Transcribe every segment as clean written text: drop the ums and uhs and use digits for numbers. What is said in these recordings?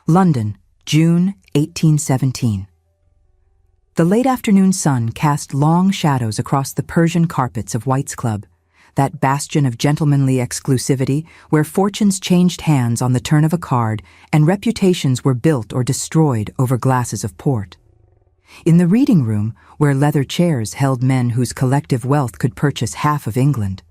London, June 1817. The late afternoon sun cast long shadows across the Persian carpets of White's Club, that bastion of gentlemanly exclusivity where fortunes changed hands on the turn of a card and reputations were built or destroyed over glasses of port. In the reading room, where leather chairs held men whose collective wealth could purchase half of England,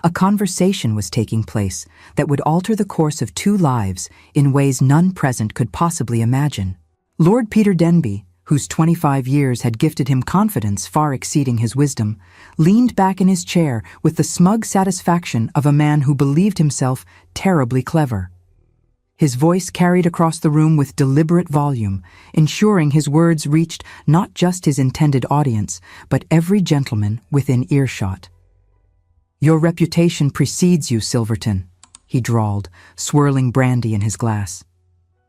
a conversation was taking place that would alter the course of two lives in ways none present could possibly imagine. Lord Peter Denbigh, whose 25 years had gifted him confidence far exceeding his wisdom, leaned back in his chair with the smug satisfaction of a man who believed himself terribly clever. His voice carried across the room with deliberate volume, ensuring his words reached not just his intended audience, but every gentleman within earshot. "Your reputation precedes you, Silverton," he drawled, swirling brandy in his glass.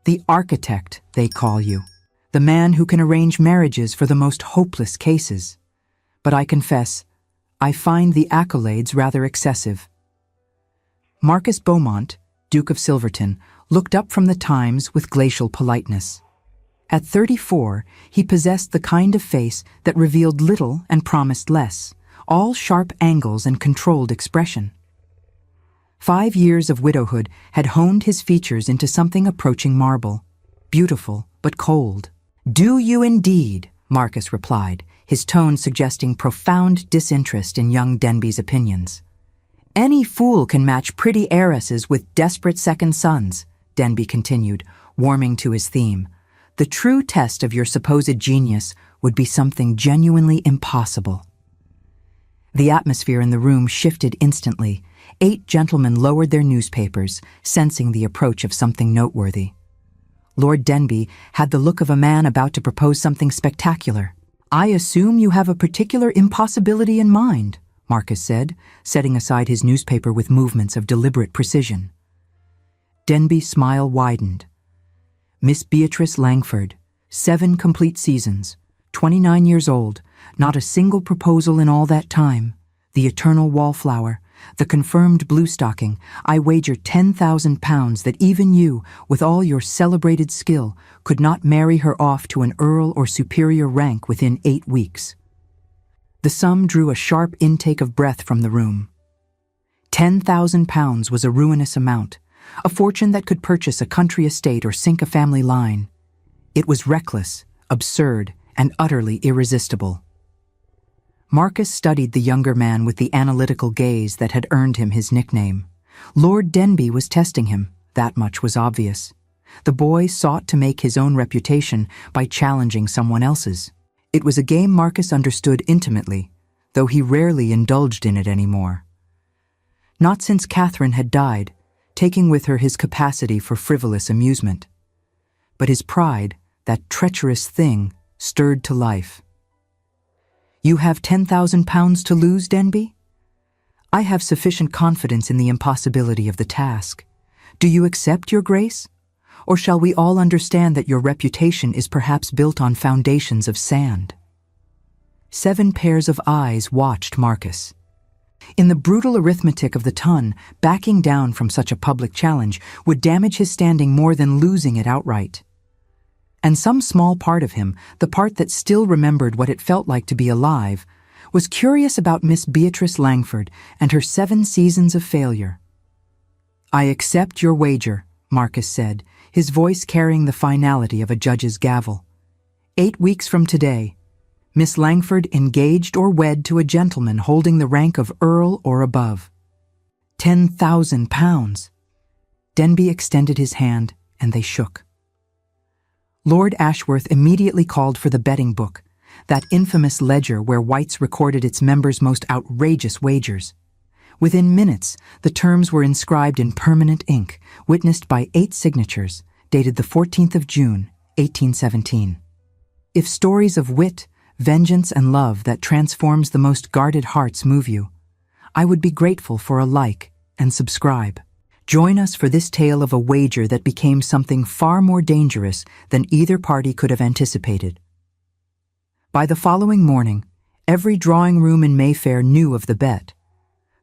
"The architect, they call you. The man who can arrange marriages for the most hopeless cases. But I confess, I find the accolades rather excessive." Marcus Beaumont, Duke of Silverton, looked up from the Times with glacial politeness. At 34, he possessed the kind of face that revealed little and promised less, all sharp angles and controlled expression. 5 years of widowhood had honed his features into something approaching marble, beautiful but cold. "Do you indeed?" Marcus replied, his tone suggesting profound disinterest in young Denby's opinions. "Any fool can match pretty heiresses with desperate second sons," Denby continued, warming to his theme. "The true test of your supposed genius would be something genuinely impossible." The atmosphere in the room shifted instantly. 8 gentlemen lowered their newspapers, sensing the approach of something noteworthy. Lord Denbigh had the look of a man about to propose something spectacular. "I assume you have a particular impossibility in mind," Marcus said, setting aside his newspaper with movements of deliberate precision. Denby's smile widened. "Miss Beatrice Langford, 7 complete seasons, 29 years old, not a single proposal in all that time, the eternal wallflower, the confirmed bluestocking. I wager £10,000 that even you, with all your celebrated skill, could not marry her off to an earl or superior rank within 8 weeks. The sum drew a sharp intake of breath from the room. £10,000 was a ruinous amount, a fortune that could purchase a country estate or sink a family line. It was reckless, absurd, and utterly irresistible. Marcus studied the younger man with the analytical gaze that had earned him his nickname. Lord Denbigh was testing him, that much was obvious. The boy sought to make his own reputation by challenging someone else's. It was a game Marcus understood intimately, though he rarely indulged in it anymore. Not since Catherine had died, taking with her his capacity for frivolous amusement. But his pride, that treacherous thing, stirred to life. "You have £10,000 to lose, Denbigh? I have sufficient confidence in the impossibility of the task. Do you accept, Your Grace? Or shall we all understand that your reputation is perhaps built on foundations of sand?" 7 pairs of eyes watched Marcus. In the brutal arithmetic of the ton, backing down from such a public challenge would damage his standing more than losing it outright. And some small part of him, the part that still remembered what it felt like to be alive, was curious about Miss Beatrice Langford and her 7 seasons of failure. "I accept your wager," Marcus said, his voice carrying the finality of a judge's gavel. 8 weeks from today, Miss Langford engaged or wed to a gentleman holding the rank of Earl or above. £10,000. Denbigh extended his hand, and they shook. Lord Ashworth immediately called for the betting book, that infamous ledger where White's recorded its members' most outrageous wagers. Within minutes, the terms were inscribed in permanent ink, witnessed by 8 signatures, dated the 14th of June, 1817. If stories of wit, vengeance, and love that transforms the most guarded hearts move you, I would be grateful for a like and subscribe. Join us for this tale of a wager that became something far more dangerous than either party could have anticipated. By the following morning, every drawing room in Mayfair knew of the bet.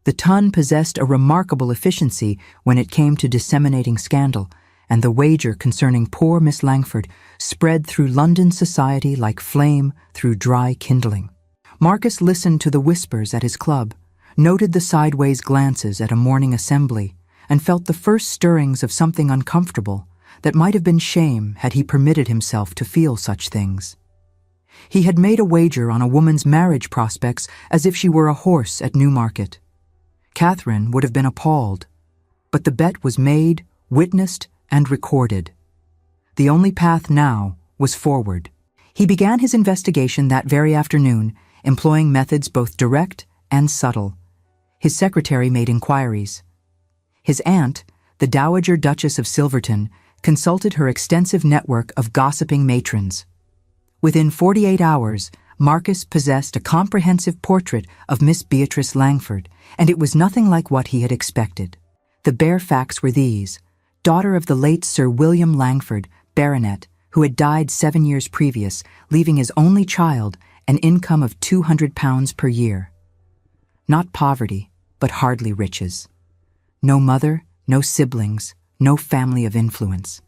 The Ton possessed a remarkable efficiency when it came to disseminating scandal, and the wager concerning poor Miss Langford spread through London society like flame through dry kindling. Marcus listened to the whispers at his club, noted the sideways glances at a morning assembly, and felt the first stirrings of something uncomfortable that might have been shame had he permitted himself to feel such things. He had made a wager on a woman's marriage prospects as if she were a horse at Newmarket. Catherine would have been appalled, but the bet was made, witnessed, and recorded. The only path now was forward. He began his investigation that very afternoon, employing methods both direct and subtle. His secretary made inquiries. His aunt, the Dowager Duchess of Silverton, consulted her extensive network of gossiping matrons. Within 48 hours, Marcus possessed a comprehensive portrait of Miss Beatrice Langford, and it was nothing like what he had expected. The bare facts were these: daughter of the late Sir William Langford, Baronet, who had died 7 years previous, leaving his only child an income of £200 per year. Not poverty, but hardly riches. No mother, no siblings, no family of influence.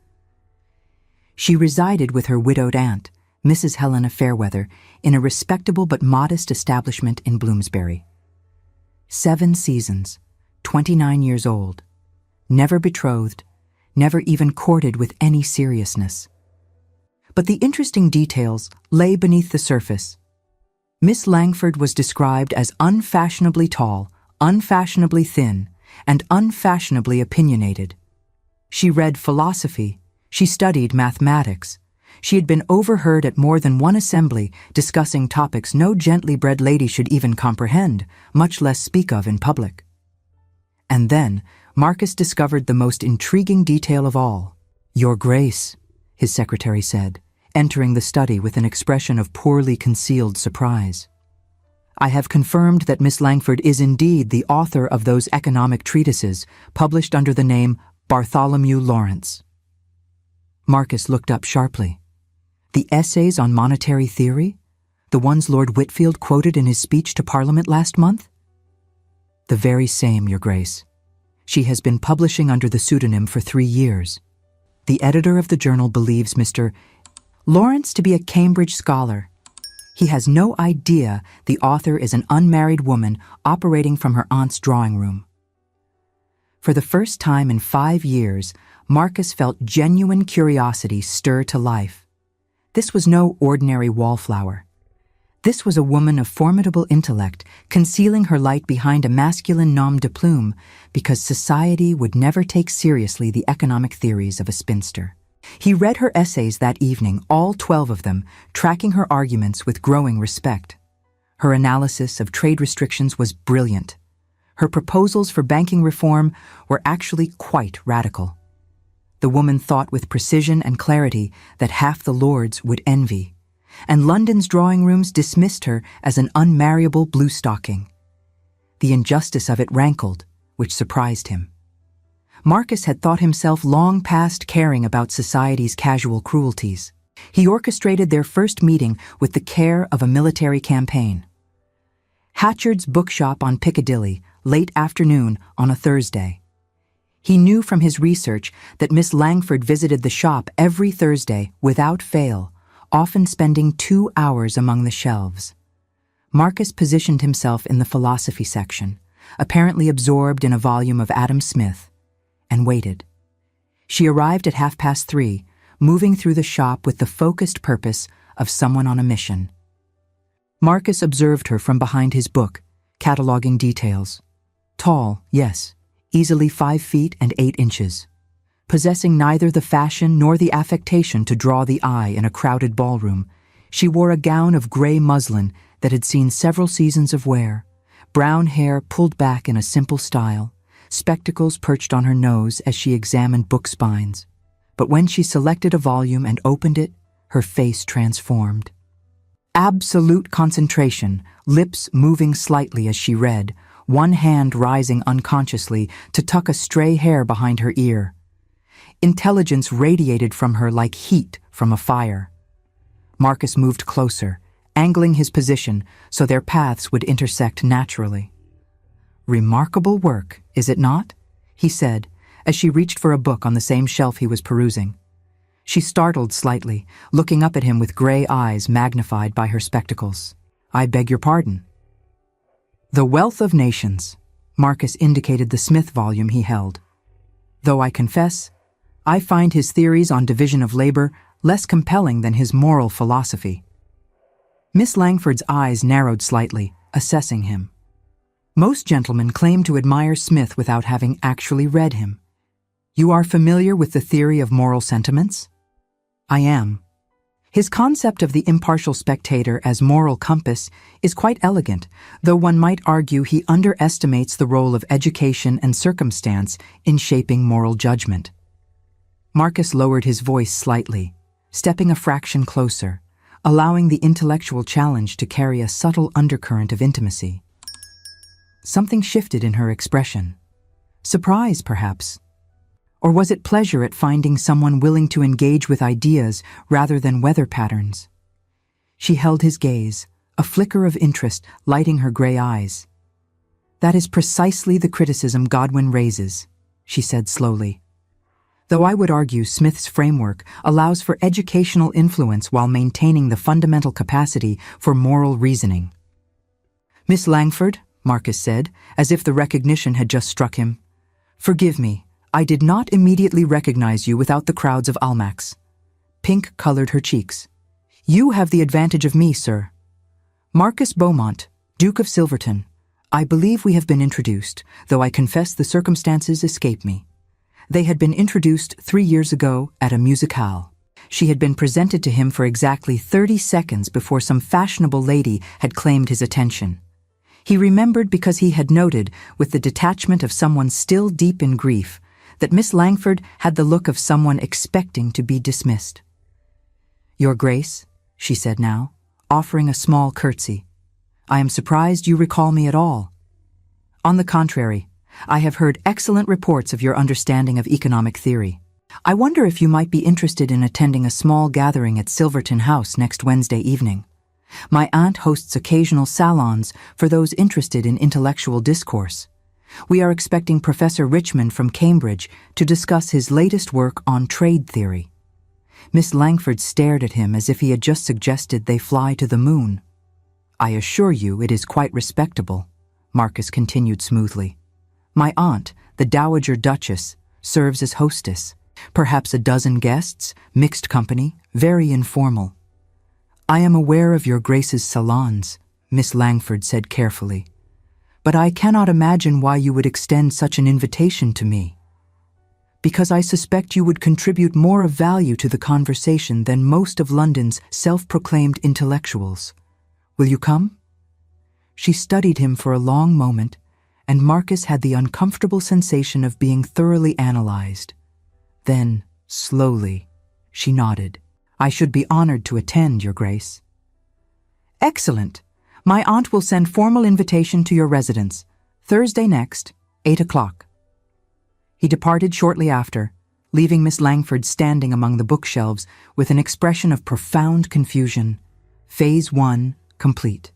She resided with her widowed aunt, Mrs. Helena Fairweather, in a respectable but modest establishment in Bloomsbury. 7 seasons, 29 years old, never betrothed, never even courted with any seriousness. But the interesting details lay beneath the surface. Miss Langford was described as unfashionably tall, unfashionably thin, and unfashionably opinionated. She read philosophy, she studied mathematics. She had been overheard at more than one assembly discussing topics no gently bred lady should even comprehend, much less speak of in public. And then Marcus discovered the most intriguing detail of all. "Your Grace," his secretary said, entering the study with an expression of poorly concealed surprise. "I have confirmed that Miss Langford is indeed the author of those economic treatises published under the name Bartholomew Lawrence." Marcus looked up sharply. The essays on monetary theory? The ones Lord Whitfield quoted in his speech to Parliament last month? "The very same, Your Grace. She has been publishing under the pseudonym for 3 years. The editor of the journal believes Mr. Lawrence to be a Cambridge scholar. He has no idea the author is an unmarried woman operating from her aunt's drawing room." For the first time in 5 years, Marcus felt genuine curiosity stir to life. This was no ordinary wallflower. This was a woman of formidable intellect, concealing her light behind a masculine nom de plume because society would never take seriously the economic theories of a spinster. He read her essays that evening, all 12 of them, tracking her arguments with growing respect. Her analysis of trade restrictions was brilliant. Her proposals for banking reform were actually quite radical. The woman thought with precision and clarity that half the lords would envy, and London's drawing rooms dismissed her as an unmarriable bluestocking. The injustice of it rankled, which surprised him. Marcus had thought himself long past caring about society's casual cruelties. He orchestrated their first meeting with the care of a military campaign. Hatchard's bookshop on Piccadilly, late afternoon on a Thursday. He knew from his research that Miss Langford visited the shop every Thursday without fail, often spending 2 hours among the shelves. Marcus positioned himself in the philosophy section, apparently absorbed in a volume of Adam Smith, and waited. She arrived at 3:30, moving through the shop with the focused purpose of someone on a mission. Marcus observed her from behind his book, cataloging details. Tall, yes, easily 5 feet and 8 inches. Possessing neither the fashion nor the affectation to draw the eye in a crowded ballroom, she wore a gown of gray muslin that had seen several seasons of wear, brown hair pulled back in a simple style, spectacles perched on her nose as she examined book spines. But when she selected a volume and opened it, her face transformed. Absolute concentration, lips moving slightly as she read, one hand rising unconsciously to tuck a stray hair behind her ear. Intelligence radiated from her like heat from a fire. Marcus moved closer, angling his position so their paths would intersect naturally. "Remarkable work, is it not?" he said, as she reached for a book on the same shelf he was perusing. She startled slightly, looking up at him with gray eyes magnified by her spectacles. "I beg your pardon." "The Wealth of Nations," Marcus indicated the Smith volume he held. "Though I confess, I find his theories on division of labor less compelling than his moral philosophy." Miss Langford's eyes narrowed slightly, assessing him. Most gentlemen claim to admire Smith without having actually read him. "You are familiar with the theory of moral sentiments?" "I am. His concept of the impartial spectator as moral compass is quite elegant, though one might argue he underestimates the role of education and circumstance in shaping moral judgment." Marcus lowered his voice slightly, stepping a fraction closer, allowing the intellectual challenge to carry a subtle undercurrent of intimacy. Something shifted in her expression. Surprise, perhaps. Or was it pleasure at finding someone willing to engage with ideas rather than weather patterns? She held his gaze, a flicker of interest lighting her gray eyes. "That is precisely the criticism Godwin raises," she said slowly. "Though I would argue Smith's framework allows for educational influence while maintaining the fundamental capacity for moral reasoning." "Miss Langford," Marcus said, as if the recognition had just struck him, "forgive me. I did not immediately recognize you without the crowds of Almack's." Pink colored her cheeks. "You have the advantage of me, sir. Marcus Beaumont, Duke of Silverton. I believe we have been introduced, though I confess the circumstances escape me." They had been introduced 3 years ago at a musicale. She had been presented to him for exactly 30 seconds before some fashionable lady had claimed his attention. He remembered because he had noted, with the detachment of someone still deep in grief, that Miss Langford had the look of someone expecting to be dismissed. "Your Grace," she said now, offering a small curtsy, "I am surprised you recall me at all. On the contrary, I have heard excellent reports of your understanding of economic theory. I wonder if you might be interested in attending a small gathering at Silverton House next Wednesday evening. My aunt hosts occasional salons for those interested in intellectual discourse. We are expecting Professor Richmond from Cambridge to discuss his latest work on trade theory." Miss Langford stared at him as if he had just suggested they fly to the moon. "I assure you it is quite respectable," Marcus continued smoothly. "My aunt, the Dowager Duchess, serves as hostess. Perhaps a dozen guests, mixed company, very informal." "I am aware of your Grace's salons," Miss Langford said carefully, "but I cannot imagine why you would extend such an invitation to me. Because I suspect you would contribute more of value to the conversation than most of London's self-proclaimed intellectuals. Will you come?" She studied him for a long moment, and Marcus had the uncomfortable sensation of being thoroughly analyzed. Then, slowly, she nodded. "I should be honored to attend, Your Grace." "Excellent. My aunt will send formal invitation to your residence. Thursday next, 8 o'clock." He departed shortly after, leaving Miss Langford standing among the bookshelves with an expression of profound confusion. Phase 1 complete.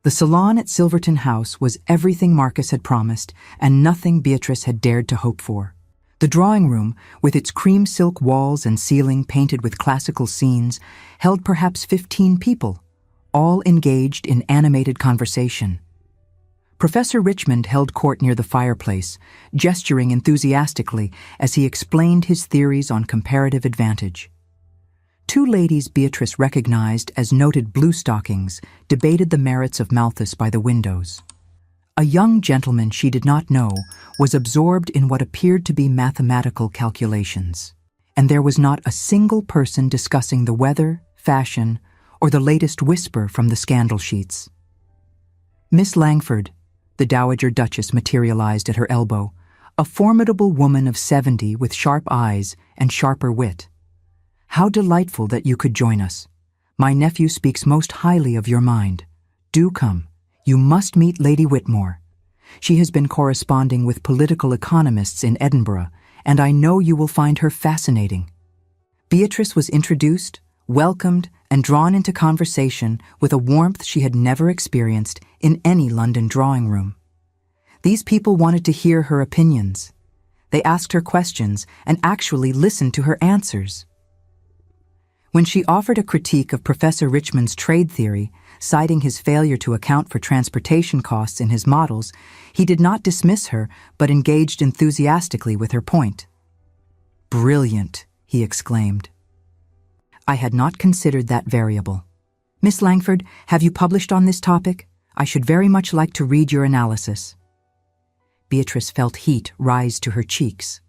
The salon at Silverton House was everything Marcus had promised and nothing Beatrice had dared to hope for. The drawing room, with its cream silk walls and ceiling painted with classical scenes, held perhaps 15 people, all engaged in animated conversation. Professor Richmond held court near the fireplace, gesturing enthusiastically as he explained his theories on comparative advantage. 2 ladies Beatrice recognized as noted bluestockings debated the merits of Malthus by the windows. A young gentleman she did not know was absorbed in what appeared to be mathematical calculations, and there was not a single person discussing the weather, fashion, or the latest whisper from the scandal sheets. Miss Langford, the Dowager Duchess, materialized at her elbow, a formidable woman of 70 with sharp eyes and sharper wit. "How delightful that you could join us. My nephew speaks most highly of your mind. Do come. You must meet Lady Whitmore. She has been corresponding with political economists in Edinburgh, and I know you will find her fascinating." Beatrice was introduced, welcomed, and drawn into conversation with a warmth she had never experienced in any London drawing room. These people wanted to hear her opinions. They asked her questions and actually listened to her answers. When she offered a critique of Professor Richmond's trade theory, citing his failure to account for transportation costs in his models, he did not dismiss her but engaged enthusiastically with her point. "Brilliant," he exclaimed. "I had not considered that variable. Miss Langford, have you published on this topic? I should very much like to read your analysis." Beatrice felt heat rise to her cheeks.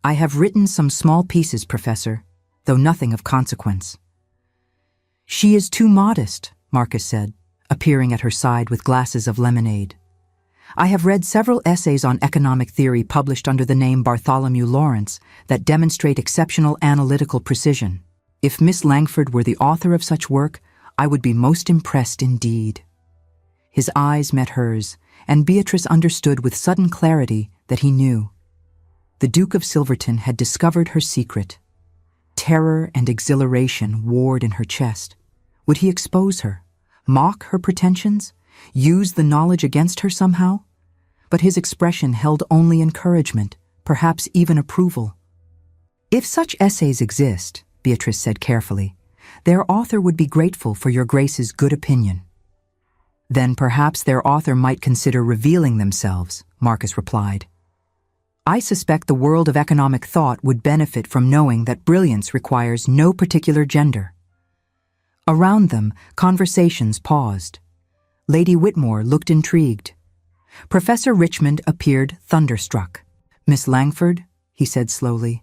"I have written some small pieces, Professor, though nothing of consequence." "She is too modest," Marcus said, appearing at her side with glasses of lemonade. "I have read several essays on economic theory published under the name Bartholomew Lawrence that demonstrate exceptional analytical precision. If Miss Langford were the author of such work, I would be most impressed indeed." His eyes met hers, and Beatrice understood with sudden clarity that he knew. The Duke of Silverton had discovered her secret. Terror and exhilaration warred in her chest. Would he expose her, mock her pretensions, use the knowledge against her somehow? But his expression held only encouragement, perhaps even approval. "If such essays exist," Beatrice said carefully, "their author would be grateful for your Grace's good opinion." "Then perhaps their author might consider revealing themselves," Marcus replied. "I suspect the world of economic thought would benefit from knowing that brilliance requires no particular gender." Around them, conversations paused. Lady Whitmore looked intrigued. Professor Richmond appeared thunderstruck. "Miss Langford," he said slowly,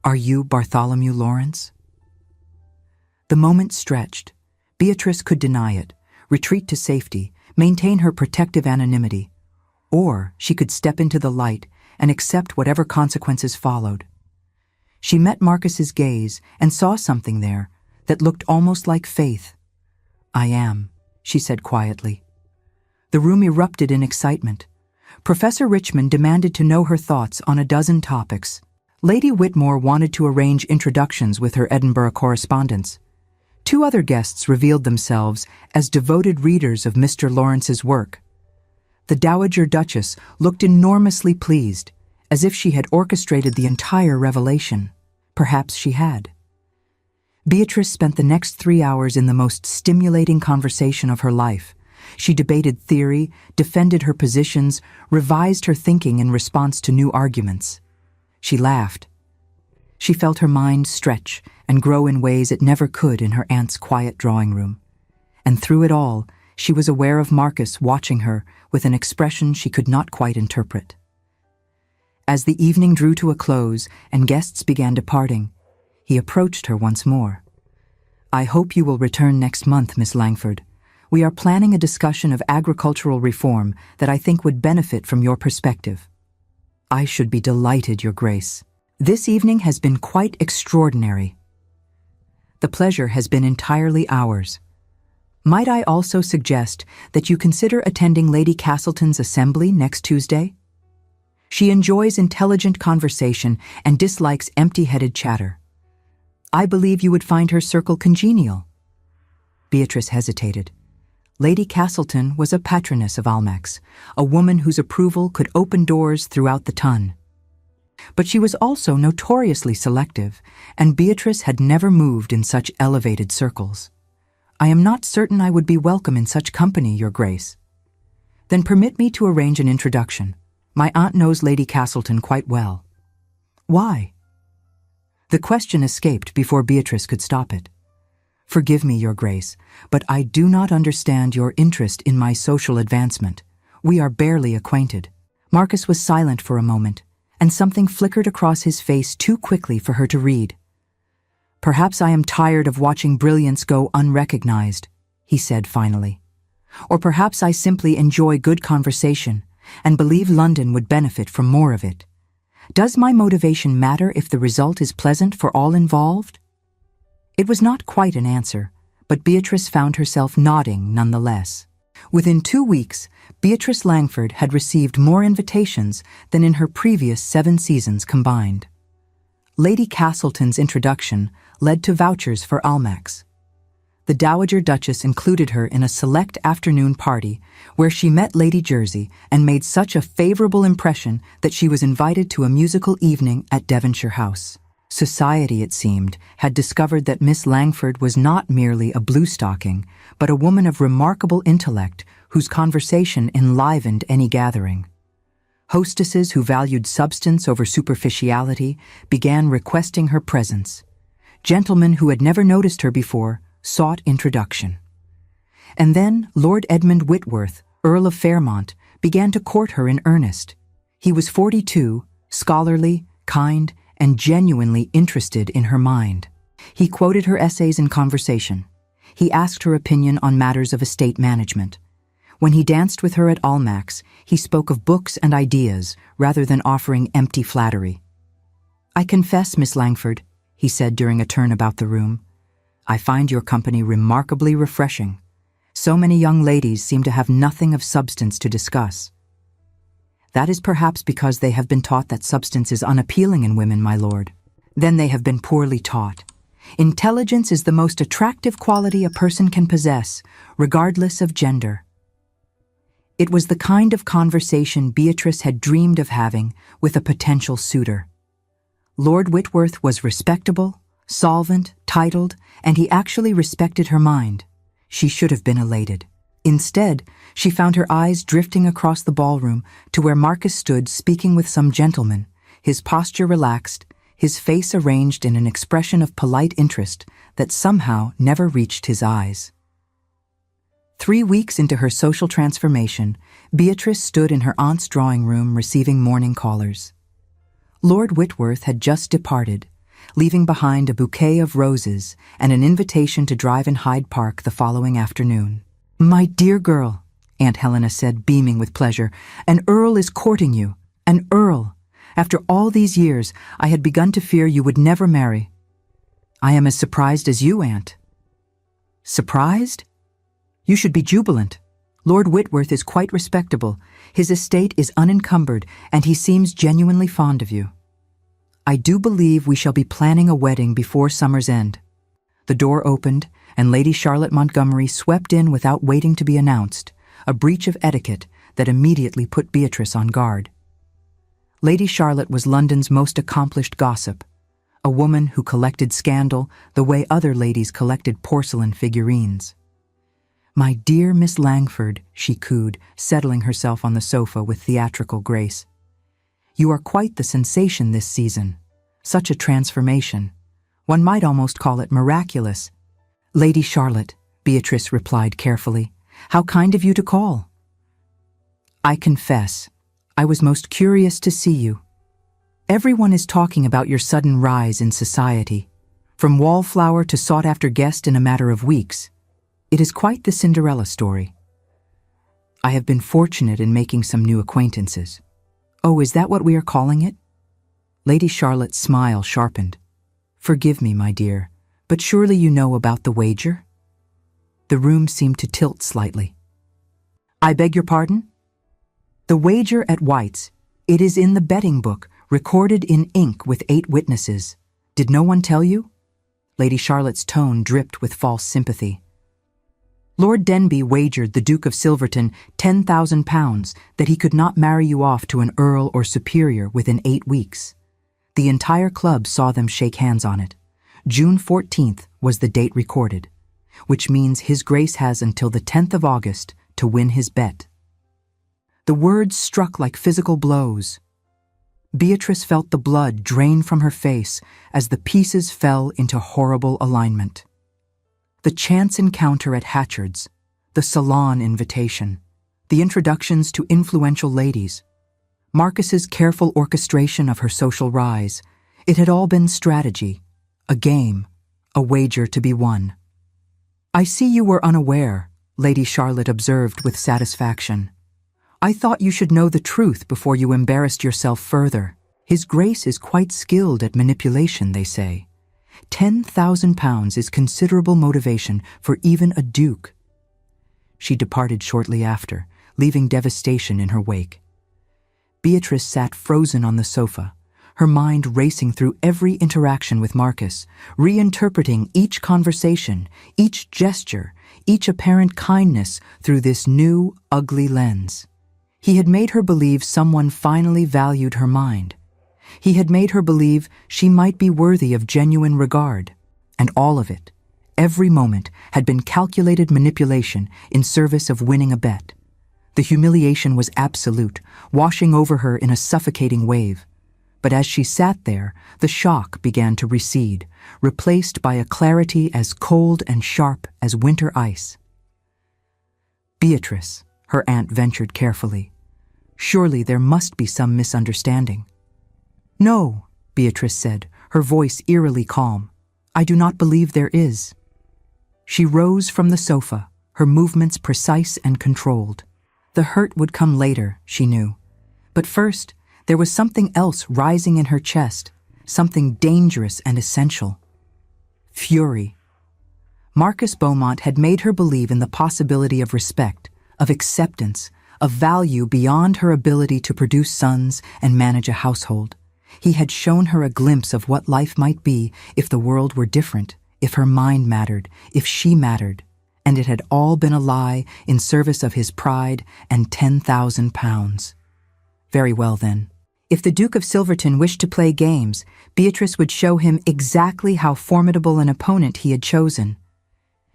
"are you Bartholomew Lawrence?" The moment stretched. Beatrice could deny it, retreat to safety, maintain her protective anonymity. Or she could step into the light and accept whatever consequences followed. She met Marcus's gaze and saw something there that looked almost like faith. "I am," she said quietly. The room erupted in excitement. Professor Richmond demanded to know her thoughts on a dozen topics. Lady Whitmore wanted to arrange introductions with her Edinburgh correspondents. Two other guests revealed themselves as devoted readers of Mr. Lawrence's work. The Dowager Duchess looked enormously pleased, as if she had orchestrated the entire revelation. Perhaps she had. Beatrice spent the next 3 hours in the most stimulating conversation of her life. She debated theory, defended her positions, revised her thinking in response to new arguments. She laughed. She felt her mind stretch and grow in ways it never could in her aunt's quiet drawing room. And through it all, she was aware of Marcus watching her with an expression she could not quite interpret. As the evening drew to a close and guests began departing, he approached her once more. "I hope you will return next month, Miss Langford. We are planning a discussion of agricultural reform that I think would benefit from your perspective." "I should be delighted, Your Grace. This evening has been quite extraordinary." "The pleasure has been entirely ours. Might I also suggest that you consider attending Lady Castleton's assembly next Tuesday? She enjoys intelligent conversation and dislikes empty-headed chatter. I believe you would find her circle congenial." Beatrice hesitated. Lady Castleton was a patroness of Almack's, a woman whose approval could open doors throughout the ton. But she was also notoriously selective, and Beatrice had never moved in such elevated circles. "I am not certain I would be welcome in such company, Your Grace." "Then permit me to arrange an introduction. My aunt knows Lady Castleton quite well." "Why?" The question escaped before Beatrice could stop it. "Forgive me, Your Grace, but I do not understand your interest in my social advancement. We are barely acquainted." Marcus was silent for a moment, and something flickered across his face too quickly for her to read. "Perhaps I am tired of watching brilliance go unrecognized," he said finally. "Or perhaps I simply enjoy good conversation and believe London would benefit from more of it. Does my motivation matter if the result is pleasant for all involved?" It was not quite an answer, but Beatrice found herself nodding nonetheless. Within 2 weeks, Beatrice Langford had received more invitations than in her previous 7 seasons combined. Lady Castleton's introduction led to vouchers for Almack's. The Dowager Duchess included her in a select afternoon party where she met Lady Jersey and made such a favorable impression that she was invited to a musical evening at Devonshire House. Society, it seemed, had discovered that Miss Langford was not merely a bluestocking, but a woman of remarkable intellect whose conversation enlivened any gathering. Hostesses who valued substance over superficiality began requesting her presence. Gentlemen who had never noticed her before sought introduction. And then Lord Edmund Whitworth, Earl of Fairmont, began to court her in earnest. He was 42, scholarly, kind, and genuinely interested in her mind. He quoted her essays in conversation. He asked her opinion on matters of estate management. When he danced with her at Almack's, he spoke of books and ideas rather than offering empty flattery. "I confess, Miss Langford," he said during a turn about the room, "I find your company remarkably refreshing. So many young ladies seem to have nothing of substance to discuss." "That is perhaps because they have been taught that substance is unappealing in women, my lord. Then they have been poorly taught. Intelligence is the most attractive quality a person can possess, regardless of gender." It was the kind of conversation Beatrice had dreamed of having with a potential suitor. Lord Whitworth was respectable, solvent, titled, and he actually respected her mind. She should have been elated. Instead, she found her eyes drifting across the ballroom to where Marcus stood speaking with some gentleman, his posture relaxed, his face arranged in an expression of polite interest that somehow never reached his eyes. 3 weeks into her social transformation, Beatrice stood in her aunt's drawing room receiving morning callers. Lord Whitworth had just departed, leaving behind a bouquet of roses and an invitation to drive in Hyde Park the following afternoon. "My dear girl," Aunt Helena said, beaming with pleasure, "an earl is courting you. An earl. After all these years, I had begun to fear you would never marry." "I am as surprised as you, Aunt." "Surprised? You should be jubilant. Lord Whitworth is quite respectable. His estate is unencumbered, and he seems genuinely fond of you. I do believe we shall be planning a wedding before summer's end." The door opened, and Lady Charlotte Montgomery swept in without waiting to be announced, a breach of etiquette that immediately put Beatrice on guard. Lady Charlotte was London's most accomplished gossip, a woman who collected scandal the way other ladies collected porcelain figurines. "My dear Miss Langford," she cooed, settling herself on the sofa with theatrical grace. "You are quite the sensation this season. Such a transformation. One might almost call it miraculous." "Lady Charlotte," Beatrice replied carefully, "how kind of you to call." "I confess, I was most curious to see you. Everyone is talking about your sudden rise in society, from wallflower to sought-after guest in a matter of weeks. It is quite the Cinderella story. I have been fortunate in making some new acquaintances." "Oh, is that what we are calling it?" Lady Charlotte's smile sharpened. "Forgive me, my dear, but surely you know about the wager?" The room seemed to tilt slightly. "I beg your pardon?" "The wager at White's. It is in the betting book, recorded in ink with 8 witnesses. Did no one tell you?" Lady Charlotte's tone dripped with false sympathy. "Lord Denbigh wagered the Duke of Silverton £10,000 that he could not marry you off to an earl or superior within 8 weeks. The entire club saw them shake hands on it. June 14th was the date recorded, which means His Grace has until the 10th of August to win his bet." The words struck like physical blows. Beatrice felt the blood drain from her face as the pieces fell into horrible alignment. The chance encounter at Hatchard's, the salon invitation, the introductions to influential ladies, Marcus's careful orchestration of her social rise. It had all been strategy, a game, a wager to be won. "I see you were unaware," Lady Charlotte observed with satisfaction. "I thought you should know the truth before you embarrassed yourself further. His Grace is quite skilled at manipulation, they say. £10,000 is considerable motivation for even a duke." She departed shortly after, leaving devastation in her wake. Beatrice sat frozen on the sofa, her mind racing through every interaction with Marcus, reinterpreting each conversation, each gesture, each apparent kindness through this new, ugly lens. He had made her believe someone finally valued her mind. He had made her believe she might be worthy of genuine regard. And all of it, every moment, had been calculated manipulation in service of winning a bet. The humiliation was absolute, washing over her in a suffocating wave. But as she sat there, the shock began to recede, replaced by a clarity as cold and sharp as winter ice. "Beatrice," her aunt ventured carefully. "Surely there must be some misunderstanding." "No," Beatrice said, her voice eerily calm. "I do not believe there is." She rose from the sofa, her movements precise and controlled. The hurt would come later, she knew. But first, there was something else rising in her chest, something dangerous and essential. Fury. Marcus Beaumont had made her believe in the possibility of respect, of acceptance, of value beyond her ability to produce sons and manage a household. He had shown her a glimpse of what life might be if the world were different, if her mind mattered, if she mattered, and it had all been a lie in service of his pride and £10,000. Very well then. If the Duke of Silverton wished to play games, Beatrice would show him exactly how formidable an opponent he had chosen.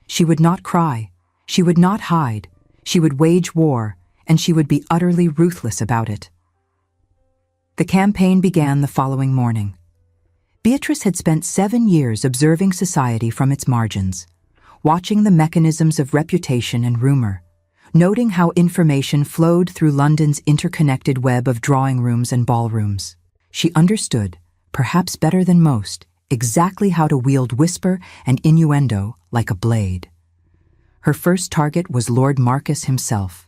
She would not cry, she would not hide, she would wage war, and she would be utterly ruthless about it. The campaign began the following morning. Beatrice had spent 7 years observing society from its margins, watching the mechanisms of reputation and rumor, noting how information flowed through London's interconnected web of drawing rooms and ballrooms. She understood, perhaps better than most, exactly how to wield whisper and innuendo like a blade. Her first target was Lord Marcus himself.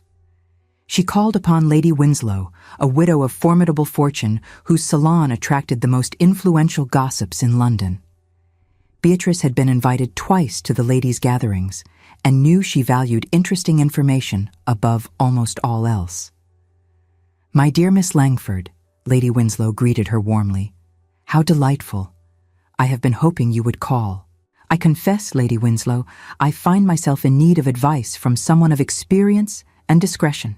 She called upon Lady Winslow, a widow of formidable fortune whose salon attracted the most influential gossips in London. Beatrice had been invited twice to the ladies' gatherings and knew she valued interesting information above almost all else. "My dear Miss Langford," Lady Winslow greeted her warmly. "How delightful. I have been hoping you would call. I confess, Lady Winslow, I find myself in need of advice from someone of experience and discretion."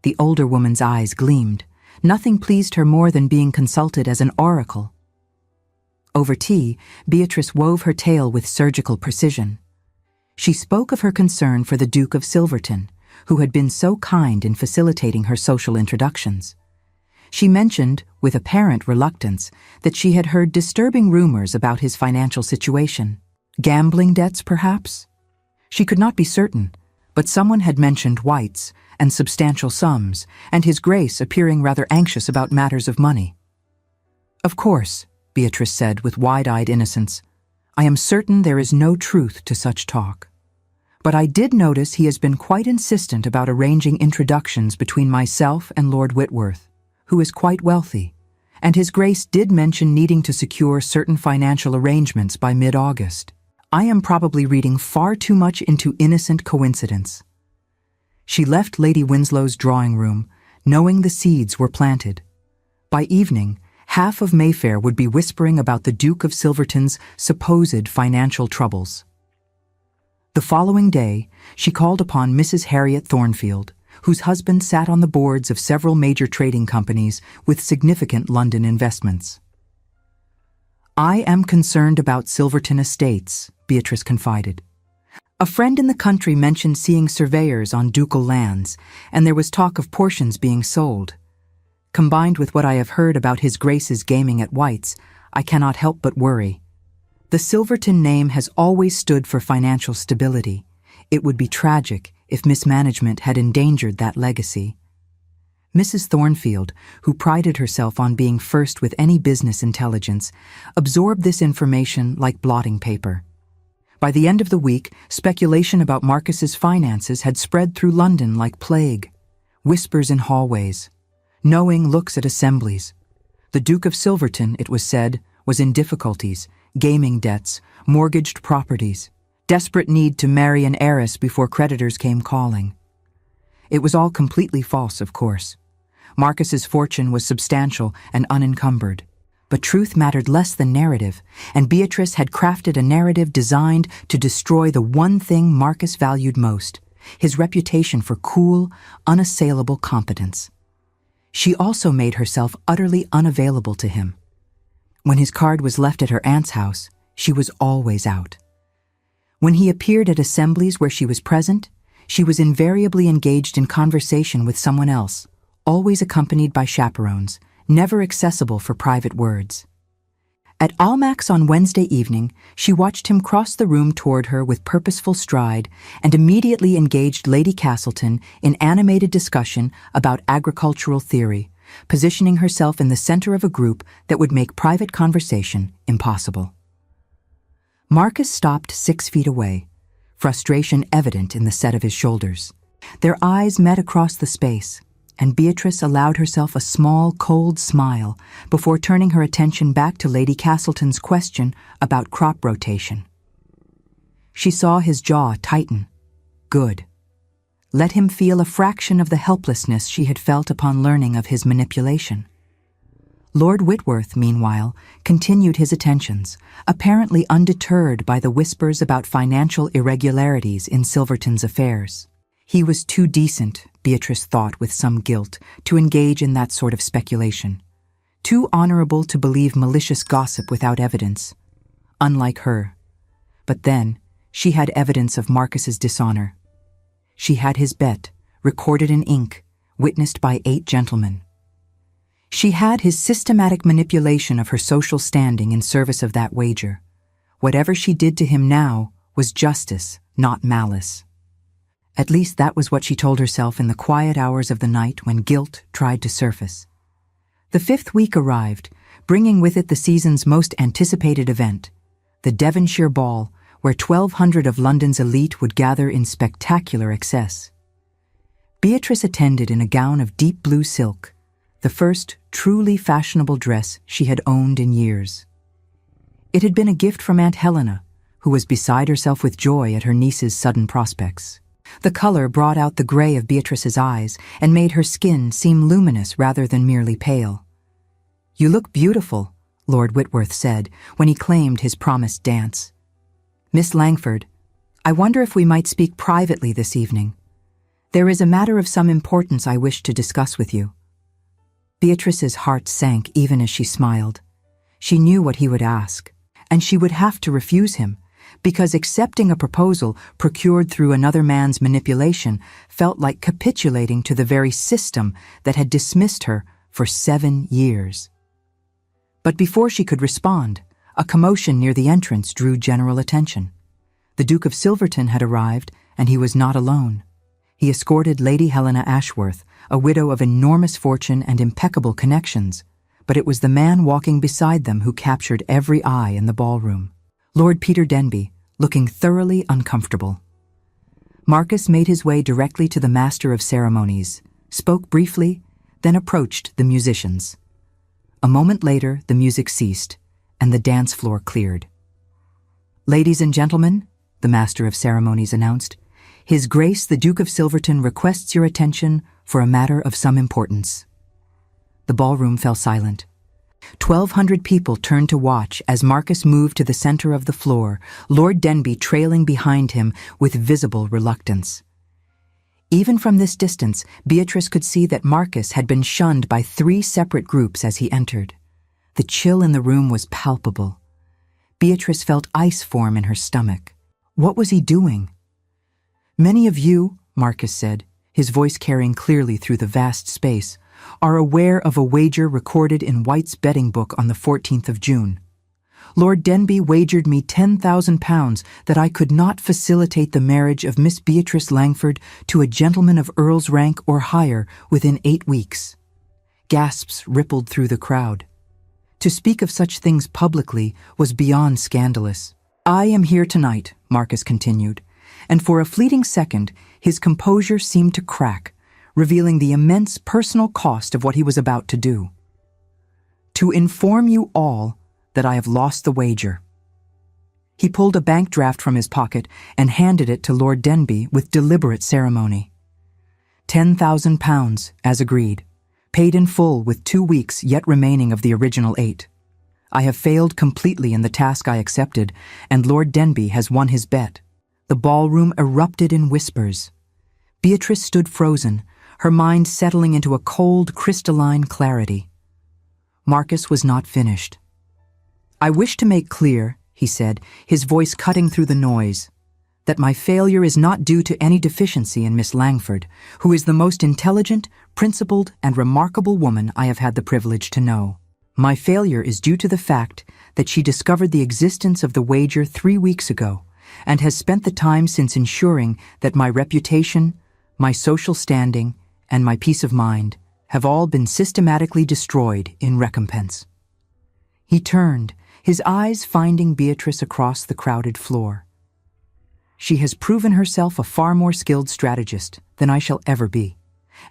The older woman's eyes gleamed. Nothing pleased her more than being consulted as an oracle. Over tea, Beatrice wove her tale with surgical precision. She spoke of her concern for the Duke of Silverton, who had been so kind in facilitating her social introductions. She mentioned, with apparent reluctance, that she had heard disturbing rumors about his financial situation. Gambling debts, perhaps? She could not be certain, but someone had mentioned White's and substantial sums, and His Grace appearing rather anxious about matters of money. "Of course," Beatrice said with wide-eyed innocence, "I am certain there is no truth to such talk. But I did notice he has been quite insistent about arranging introductions between myself and Lord Whitworth, who is quite wealthy, and His Grace did mention needing to secure certain financial arrangements by mid-August. I am probably reading far too much into innocent coincidence." She left Lady Winslow's drawing room, knowing the seeds were planted. By evening, half of Mayfair would be whispering about the Duke of Silverton's supposed financial troubles. The following day, she called upon Mrs. Harriet Thornfield, whose husband sat on the boards of several major trading companies with significant London investments. "I am concerned about Silverton Estates," Beatrice confided. "A friend in the country mentioned seeing surveyors on ducal lands, and there was talk of portions being sold. Combined with what I have heard about His Grace's gaming at White's, I cannot help but worry. The Silverton name has always stood for financial stability. It would be tragic if mismanagement had endangered that legacy." Mrs. Thornfield, who prided herself on being first with any business intelligence, absorbed this information like blotting paper. By the end of the week, speculation about Marcus's finances had spread through London like plague. Whispers in hallways, knowing looks at assemblies. The Duke of Silverton, it was said, was in difficulties, gaming debts, mortgaged properties, desperate need to marry an heiress before creditors came calling. It was all completely false, of course. Marcus's fortune was substantial and unencumbered. But truth mattered less than narrative, and Beatrice had crafted a narrative designed to destroy the one thing Marcus valued most, his reputation for cool, unassailable competence. She also made herself utterly unavailable to him. When his card was left at her aunt's house, she was always out. When he appeared at assemblies where she was present, she was invariably engaged in conversation with someone else, always accompanied by chaperones, never accessible for private words. At Almack's on Wednesday evening, she watched him cross the room toward her with purposeful stride and immediately engaged Lady Castleton in animated discussion about agricultural theory, positioning herself in the center of a group that would make private conversation impossible. Marcus stopped 6 feet away, frustration evident in the set of his shoulders. Their eyes met across the space, and Beatrice allowed herself a small, cold smile before turning her attention back to Lady Castleton's question about crop rotation. She saw his jaw tighten. Good. Let him feel a fraction of the helplessness she had felt upon learning of his manipulation. Lord Whitworth, meanwhile, continued his attentions, apparently undeterred by the whispers about financial irregularities in Silverton's affairs. He was too decent, Beatrice thought with some guilt, to engage in that sort of speculation. Too honorable to believe malicious gossip without evidence. Unlike her. But then, she had evidence of Marcus's dishonor. She had his bet, recorded in ink, witnessed by 8 gentlemen. She had his systematic manipulation of her social standing in service of that wager. Whatever she did to him now was justice, not malice. At least that was what she told herself in the quiet hours of the night when guilt tried to surface. The 5th week arrived, bringing with it the season's most anticipated event, the Devonshire Ball, where 1,200 of London's elite would gather in spectacular excess. Beatrice attended in a gown of deep blue silk, the first truly fashionable dress she had owned in years. It had been a gift from Aunt Helena, who was beside herself with joy at her niece's sudden prospects. The color brought out the gray of Beatrice's eyes and made her skin seem luminous rather than merely pale. "You look beautiful," Lord Whitworth said when he claimed his promised dance. "Miss Langford, I wonder if we might speak privately this evening. There is a matter of some importance I wish to discuss with you." Beatrice's heart sank even as she smiled. She knew what he would ask, and she would have to refuse him, because accepting a proposal procured through another man's manipulation felt like capitulating to the very system that had dismissed her for 7 years. But before she could respond, a commotion near the entrance drew general attention. The Duke of Silverton had arrived, and he was not alone. He escorted Lady Helena Ashworth, a widow of enormous fortune and impeccable connections, but it was the man walking beside them who captured every eye in the ballroom. Lord Peter Denby, looking thoroughly uncomfortable. Marcus made his way directly to the Master of Ceremonies, spoke briefly, then approached the musicians. A moment later, the music ceased, and the dance floor cleared. "Ladies and gentlemen," the Master of Ceremonies announced, "His Grace the Duke of Silverton requests your attention for a matter of some importance." The ballroom fell silent. 1,200 people turned to watch as Marcus moved to the center of the floor, Lord Denby trailing behind him with visible reluctance. Even from this distance, Beatrice could see that Marcus had been shunned by 3 separate groups as he entered. The chill in the room was palpable. Beatrice felt ice form in her stomach. What was he doing? "Many of you," Marcus said, his voice carrying clearly through the vast space, "are aware of a wager recorded in White's betting book on the 14th of June. Lord Denby wagered me £10,000 that I could not facilitate the marriage of Miss Beatrice Langford to a gentleman of Earl's rank or higher within 8 weeks. Gasps rippled through the crowd. To speak of such things publicly was beyond scandalous. "I am here tonight," Marcus continued, and for a fleeting second his composure seemed to crack, revealing the immense personal cost of what he was about to do. "To inform you all that I have lost the wager." He pulled a bank draft from his pocket and handed it to Lord Denby with deliberate ceremony. £10,000, as agreed, paid in full with 2 weeks yet remaining of the original 8. I have failed completely in the task I accepted, and Lord Denby has won his bet. The ballroom erupted in whispers. Beatrice stood frozen, her mind settling into a cold, crystalline clarity. Marcus was not finished. "I wish to make clear," he said, his voice cutting through the noise, "that my failure is not due to any deficiency in Miss Langford, who is the most intelligent, principled, and remarkable woman I have had the privilege to know. My failure is due to the fact that she discovered the existence of the wager 3 weeks ago and has spent the time since ensuring that my reputation, my social standing, and my peace of mind have all been systematically destroyed in recompense." He turned, his eyes finding Beatrice across the crowded floor. "She has proven herself a far more skilled strategist than I shall ever be,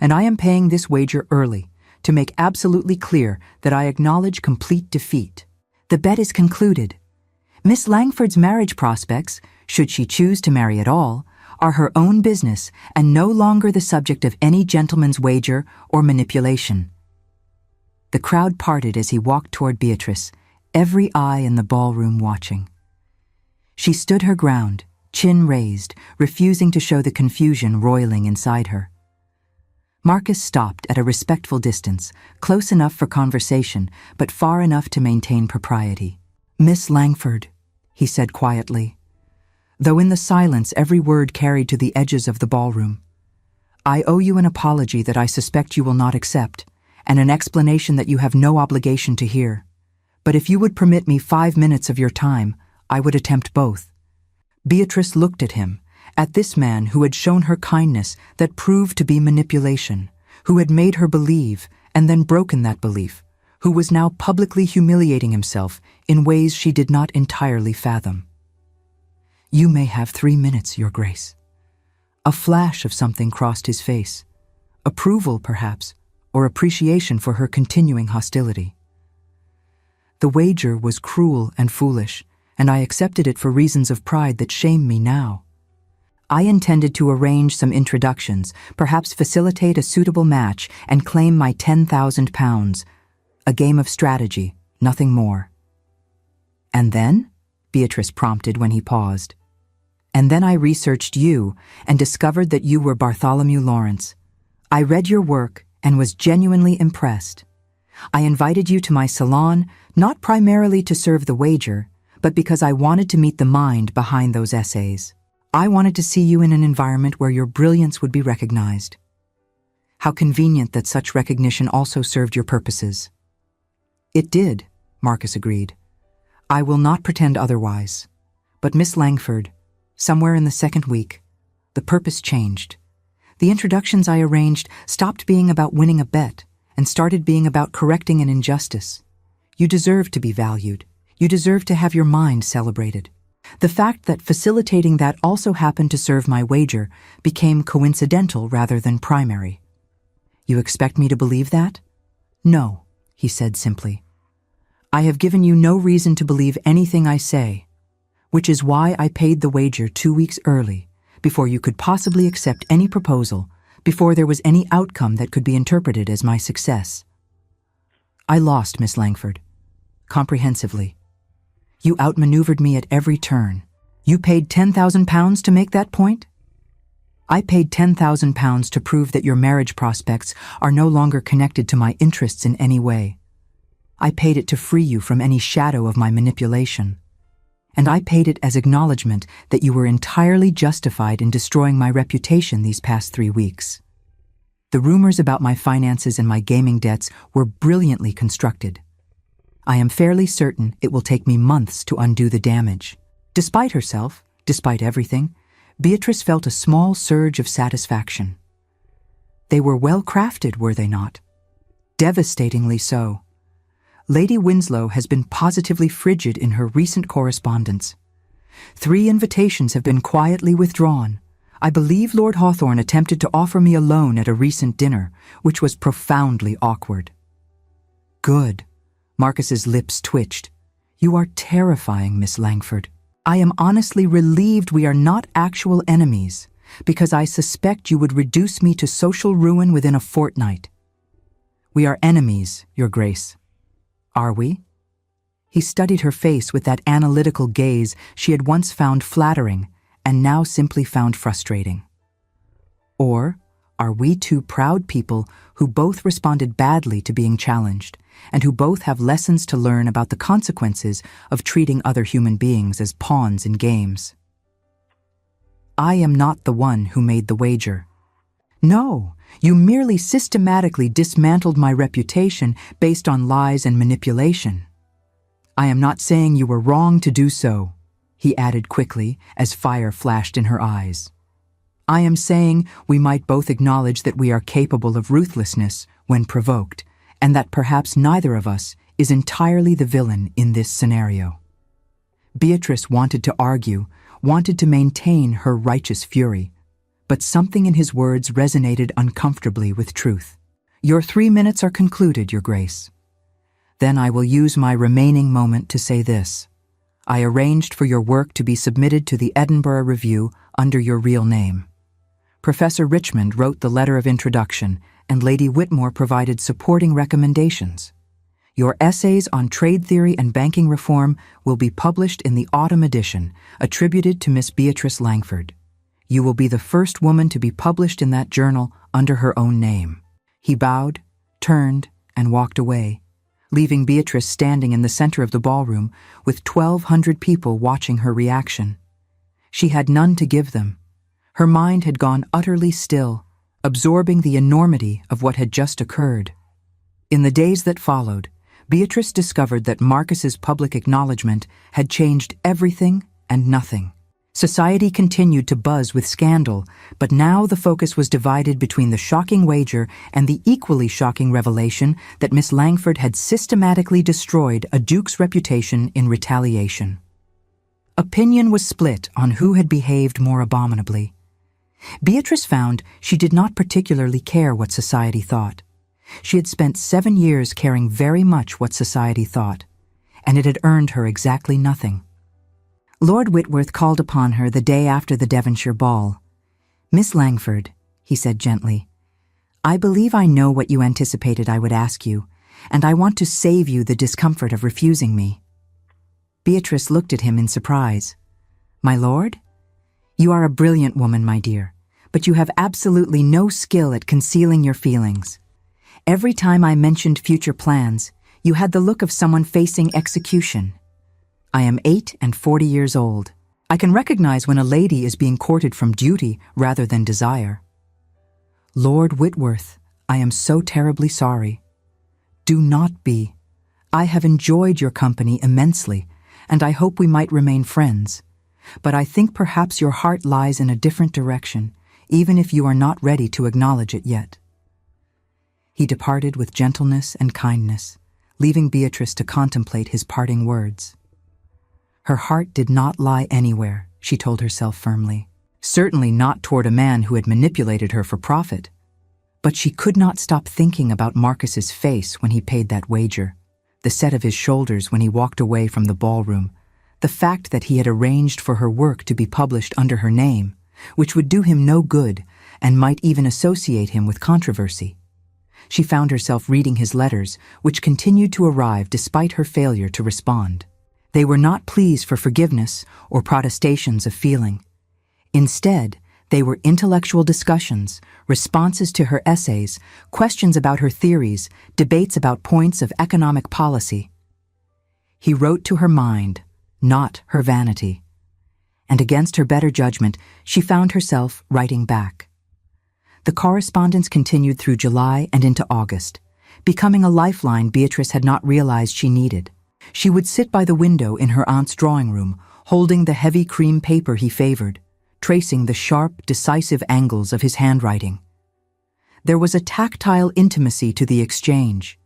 and I am paying this wager early to make absolutely clear that I acknowledge complete defeat. The bet is concluded. Miss Langford's marriage prospects, should she choose to marry at all, are her own business and no longer the subject of any gentleman's wager or manipulation." The crowd parted as he walked toward Beatrice, every eye in the ballroom watching. She stood her ground, chin raised, refusing to show the confusion roiling inside her. Marcus stopped at a respectful distance, close enough for conversation, but far enough to maintain propriety. "Miss Langford," he said quietly, though in the silence every word carried to the edges of the ballroom, "I owe you an apology that I suspect you will not accept, and an explanation that you have no obligation to hear. But if you would permit me 5 minutes of your time, I would attempt both." Beatrice looked at him, at this man who had shown her kindness that proved to be manipulation, who had made her believe and then broken that belief, who was now publicly humiliating himself in ways she did not entirely fathom. "You may have 3 minutes, Your Grace." A flash of something crossed his face. Approval, perhaps, or appreciation for her continuing hostility. "The wager was cruel and foolish, and I accepted it for reasons of pride that shame me now. I intended to arrange some introductions, perhaps facilitate a suitable match, and claim my £10,000. A game of strategy, nothing more." "And then?" Beatrice prompted when he paused. "And then I researched you and discovered that you were Bartholomew Lawrence. I read your work and was genuinely impressed. I invited you to my salon, not primarily to serve the wager, but because I wanted to meet the mind behind those essays. I wanted to see you in an environment where your brilliance would be recognized. How convenient that such recognition also served your purposes." "It did," Marcus agreed. "I will not pretend otherwise. But Miss Langford, somewhere in the second week, the purpose changed. The introductions I arranged stopped being about winning a bet and started being about correcting an injustice. You deserve to be valued. You deserve to have your mind celebrated. The fact that facilitating that also happened to serve my wager became coincidental rather than primary. You expect me to believe that?" "No," he said simply. "I have given you no reason to believe anything I say, which is why I paid the wager 2 weeks early, before you could possibly accept any proposal, before there was any outcome that could be interpreted as my success. I lost, Miss Langford, comprehensively. You outmaneuvered me at every turn. You paid £10,000 to make that point? I paid £10,000 to prove that your marriage prospects are no longer connected to my interests in any way. I paid it to free you from any shadow of my manipulation. And I paid it as acknowledgement that you were entirely justified in destroying my reputation these past 3 weeks. The rumors about my finances and my gaming debts were brilliantly constructed. I am fairly certain it will take me months to undo the damage." Despite herself, despite everything, Beatrice felt a small surge of satisfaction. They were well crafted, were they not? Devastatingly so. Lady Winslow has been positively frigid in her recent correspondence. 3 invitations have been quietly withdrawn. I believe Lord Hawthorne attempted to offer me a loan at a recent dinner, which was profoundly awkward. Good. Marcus's lips twitched. You are terrifying, Miss Langford. I am honestly relieved we are not actual enemies, because I suspect you would reduce me to social ruin within a fortnight. We are enemies, Your Grace. Are we? He studied her face with that analytical gaze she had once found flattering and now simply found frustrating. Or are we two proud people who both responded badly to being challenged, and who both have lessons to learn about the consequences of treating other human beings as pawns in games? I am not the one who made the wager. No, you merely systematically dismantled my reputation based on lies and manipulation. I am not saying you were wrong to do so, he added quickly as fire flashed in her eyes. I am saying we might both acknowledge that we are capable of ruthlessness when provoked, and that perhaps neither of us is entirely the villain in this scenario. Beatrice wanted to argue, wanted to maintain her righteous fury, but something in his words resonated uncomfortably with truth. Your 3 minutes are concluded, Your Grace. Then I will use my remaining moment to say this. I arranged for your work to be submitted to the Edinburgh Review under your real name. Professor Richmond wrote the letter of introduction, and Lady Whitmore provided supporting recommendations. Your essays on trade theory and banking reform will be published in the autumn edition, attributed to Miss Beatrice Langford. You will be the first woman to be published in that journal under her own name. He bowed, turned, and walked away, leaving Beatrice standing in the center of the ballroom with 1,200 people watching her reaction. She had none to give them. Her mind had gone utterly still, absorbing the enormity of what had just occurred. In the days that followed, Beatrice discovered that Marcus's public acknowledgement had changed everything and nothing. Society continued to buzz with scandal, but now the focus was divided between the shocking wager and the equally shocking revelation that Miss Langford had systematically destroyed a duke's reputation in retaliation. Opinion was split on who had behaved more abominably. Beatrice found she did not particularly care what society thought. She had spent 7 years caring very much what society thought, and it had earned her exactly nothing. Lord Whitworth called upon her the day after the Devonshire ball. Miss Langford, he said gently, I believe I know what you anticipated I would ask you, and I want to save you the discomfort of refusing me. Beatrice looked at him in surprise. My lord? You are a brilliant woman, my dear, but you have absolutely no skill at concealing your feelings. Every time I mentioned future plans, you had the look of someone facing execution. I am 8 and 40 years old. I can recognize when a lady is being courted from duty rather than desire. Lord Whitworth, I am so terribly sorry. Do not be. I have enjoyed your company immensely, and I hope we might remain friends. But I think perhaps your heart lies in a different direction, even if you are not ready to acknowledge it yet. He departed with gentleness and kindness, leaving Beatrice to contemplate his parting words. Her heart did not lie anywhere, she told herself firmly. Certainly not toward a man who had manipulated her for profit. But she could not stop thinking about Marcus's face when he paid that wager, the set of his shoulders when he walked away from the ballroom, the fact that he had arranged for her work to be published under her name, which would do him no good and might even associate him with controversy. She found herself reading his letters, which continued to arrive despite her failure to respond. They were not pleas for forgiveness or protestations of feeling. Instead, they were intellectual discussions, responses to her essays, questions about her theories, debates about points of economic policy. He wrote to her mind, not her vanity. And against her better judgment, she found herself writing back. The correspondence continued through July and into August, becoming a lifeline Beatrice had not realized she needed. She would sit by the window in her aunt's drawing room, holding the heavy cream paper he favored, tracing the sharp, decisive angles of his handwriting. There was a tactile intimacy to the exchange,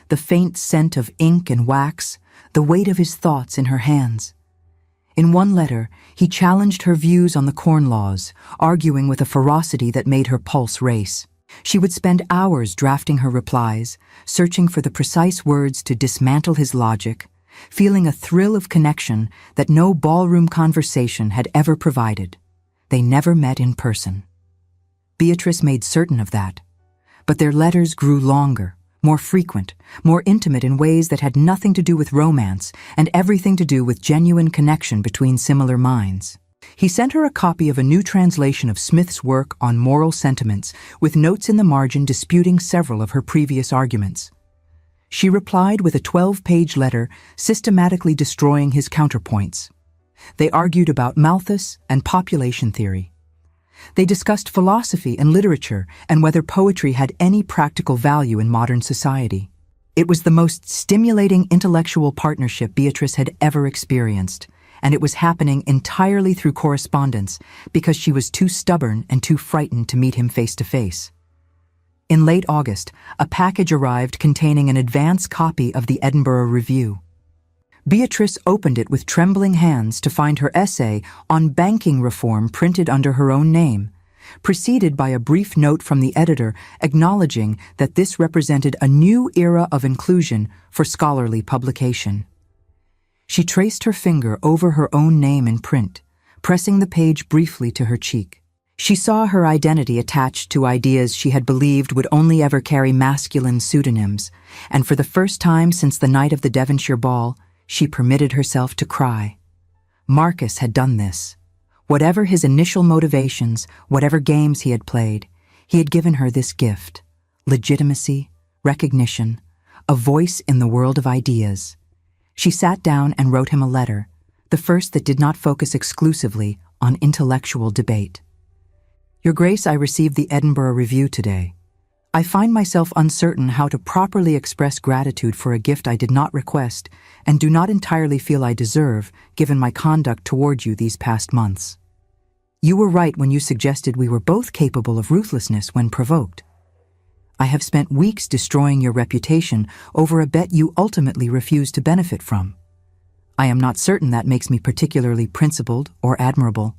the faint scent of ink and wax, the weight of his thoughts in her hands. In one letter, he challenged her views on the Corn Laws, arguing with a ferocity that made her pulse race. She would spend hours drafting her replies, searching for the precise words to dismantle his logic, feeling a thrill of connection that no ballroom conversation had ever provided. They never met in person. Beatrice made certain of that. But their letters grew longer, more frequent, more intimate in ways that had nothing to do with romance and everything to do with genuine connection between similar minds. He sent her a copy of a new translation of Smith's work on moral sentiments, with notes in the margin disputing several of her previous arguments. She replied with a 12-page letter systematically destroying his counterpoints. They argued about Malthus and population theory. They discussed philosophy and literature and whether poetry had any practical value in modern society. It was the most stimulating intellectual partnership Beatrice had ever experienced, and it was happening entirely through correspondence because she was too stubborn and too frightened to meet him face to face. In late August, a package arrived containing an advance copy of the Edinburgh Review. Beatrice opened it with trembling hands to find her essay on banking reform printed under her own name, preceded by a brief note from the editor acknowledging that this represented a new era of inclusion for scholarly publication. She traced her finger over her own name in print, pressing the page briefly to her cheek. She saw her identity attached to ideas she had believed would only ever carry masculine pseudonyms, and for the first time since the night of the Devonshire ball, she permitted herself to cry. Marcus had done this. Whatever his initial motivations, whatever games he had played, he had given her this gift: legitimacy, recognition, a voice in the world of ideas. She sat down and wrote him a letter, the first that did not focus exclusively on intellectual debate. Your Grace, I received the Edinburgh Review today. I find myself uncertain how to properly express gratitude for a gift I did not request and do not entirely feel I deserve, given my conduct toward you these past months. You were right when you suggested we were both capable of ruthlessness when provoked. I have spent weeks destroying your reputation over a bet you ultimately refused to benefit from. I am not certain that makes me particularly principled or admirable.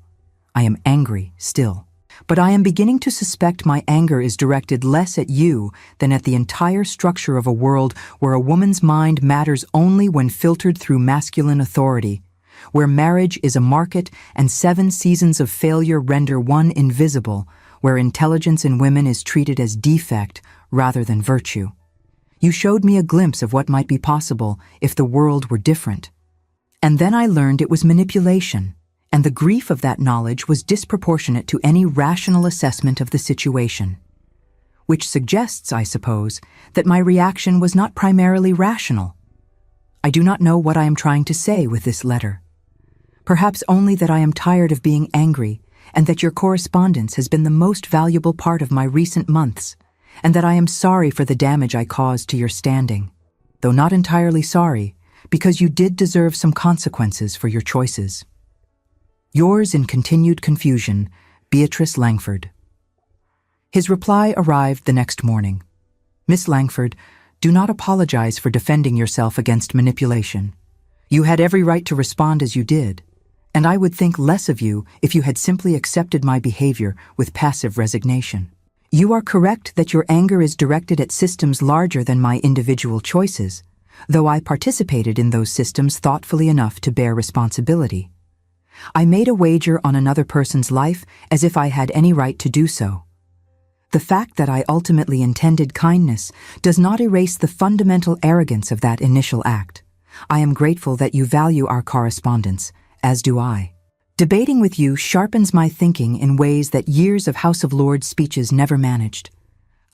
I am angry still. But I am beginning to suspect my anger is directed less at you than at the entire structure of a world where a woman's mind matters only when filtered through masculine authority, where marriage is a market and 7 seasons of failure render one invisible, where intelligence in women is treated as defect rather than virtue. You showed me a glimpse of what might be possible if the world were different. And then I learned it was manipulation. And the grief of that knowledge was disproportionate to any rational assessment of the situation. Which suggests, I suppose, that my reaction was not primarily rational. I do not know what I am trying to say with this letter. Perhaps only that I am tired of being angry, and that your correspondence has been the most valuable part of my recent months, and that I am sorry for the damage I caused to your standing, though not entirely sorry, because you did deserve some consequences for your choices. Yours in continued confusion, Beatrice Langford. His reply arrived the next morning. Miss Langford, do not apologize for defending yourself against manipulation. You had every right to respond as you did, and I would think less of you if you had simply accepted my behavior with passive resignation. You are correct that your anger is directed at systems larger than my individual choices, though I participated in those systems thoughtfully enough to bear responsibility. I made a wager on another person's life as if I had any right to do so. The fact that I ultimately intended kindness does not erase the fundamental arrogance of that initial act. I am grateful that you value our correspondence, as do I. Debating with you sharpens my thinking in ways that years of House of Lords speeches never managed.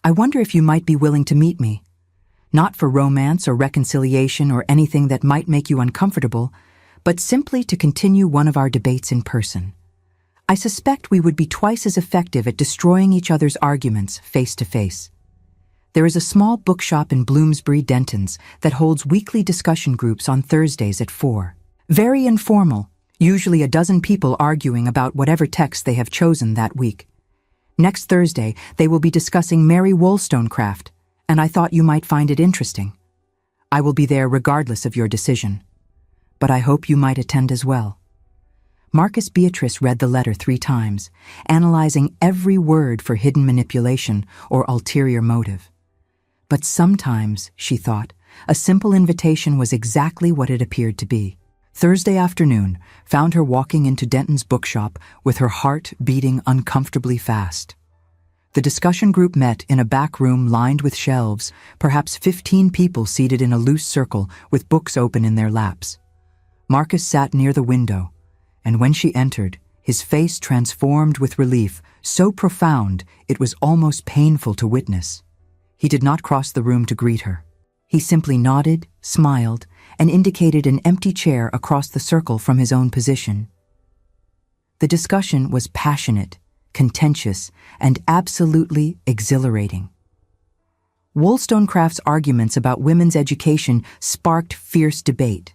I wonder if you might be willing to meet me. Not for romance or reconciliation or anything that might make you uncomfortable, but simply to continue one of our debates in person. I suspect we would be twice as effective at destroying each other's arguments face to face. There is a small bookshop in Bloomsbury, Denton's, that holds weekly discussion groups on Thursdays at 4. Very informal, usually a dozen people arguing about whatever text they have chosen that week. Next Thursday, they will be discussing Mary Wollstonecraft, and I thought you might find it interesting. I will be there regardless of your decision. But I hope you might attend as well. Marcus Beatrice read the letter 3 times, analyzing every word for hidden manipulation or ulterior motive. But sometimes, she thought, a simple invitation was exactly what it appeared to be. Thursday afternoon found her walking into Denton's bookshop with her heart beating uncomfortably fast. The discussion group met in a back room lined with shelves, perhaps 15 people seated in a loose circle with books open in their laps. Marcus sat near the window, and when she entered, his face transformed with relief, so profound it was almost painful to witness. He did not cross the room to greet her. He simply nodded, smiled, and indicated an empty chair across the circle from his own position. The discussion was passionate, contentious, and absolutely exhilarating. Wollstonecraft's arguments about women's education sparked fierce debate.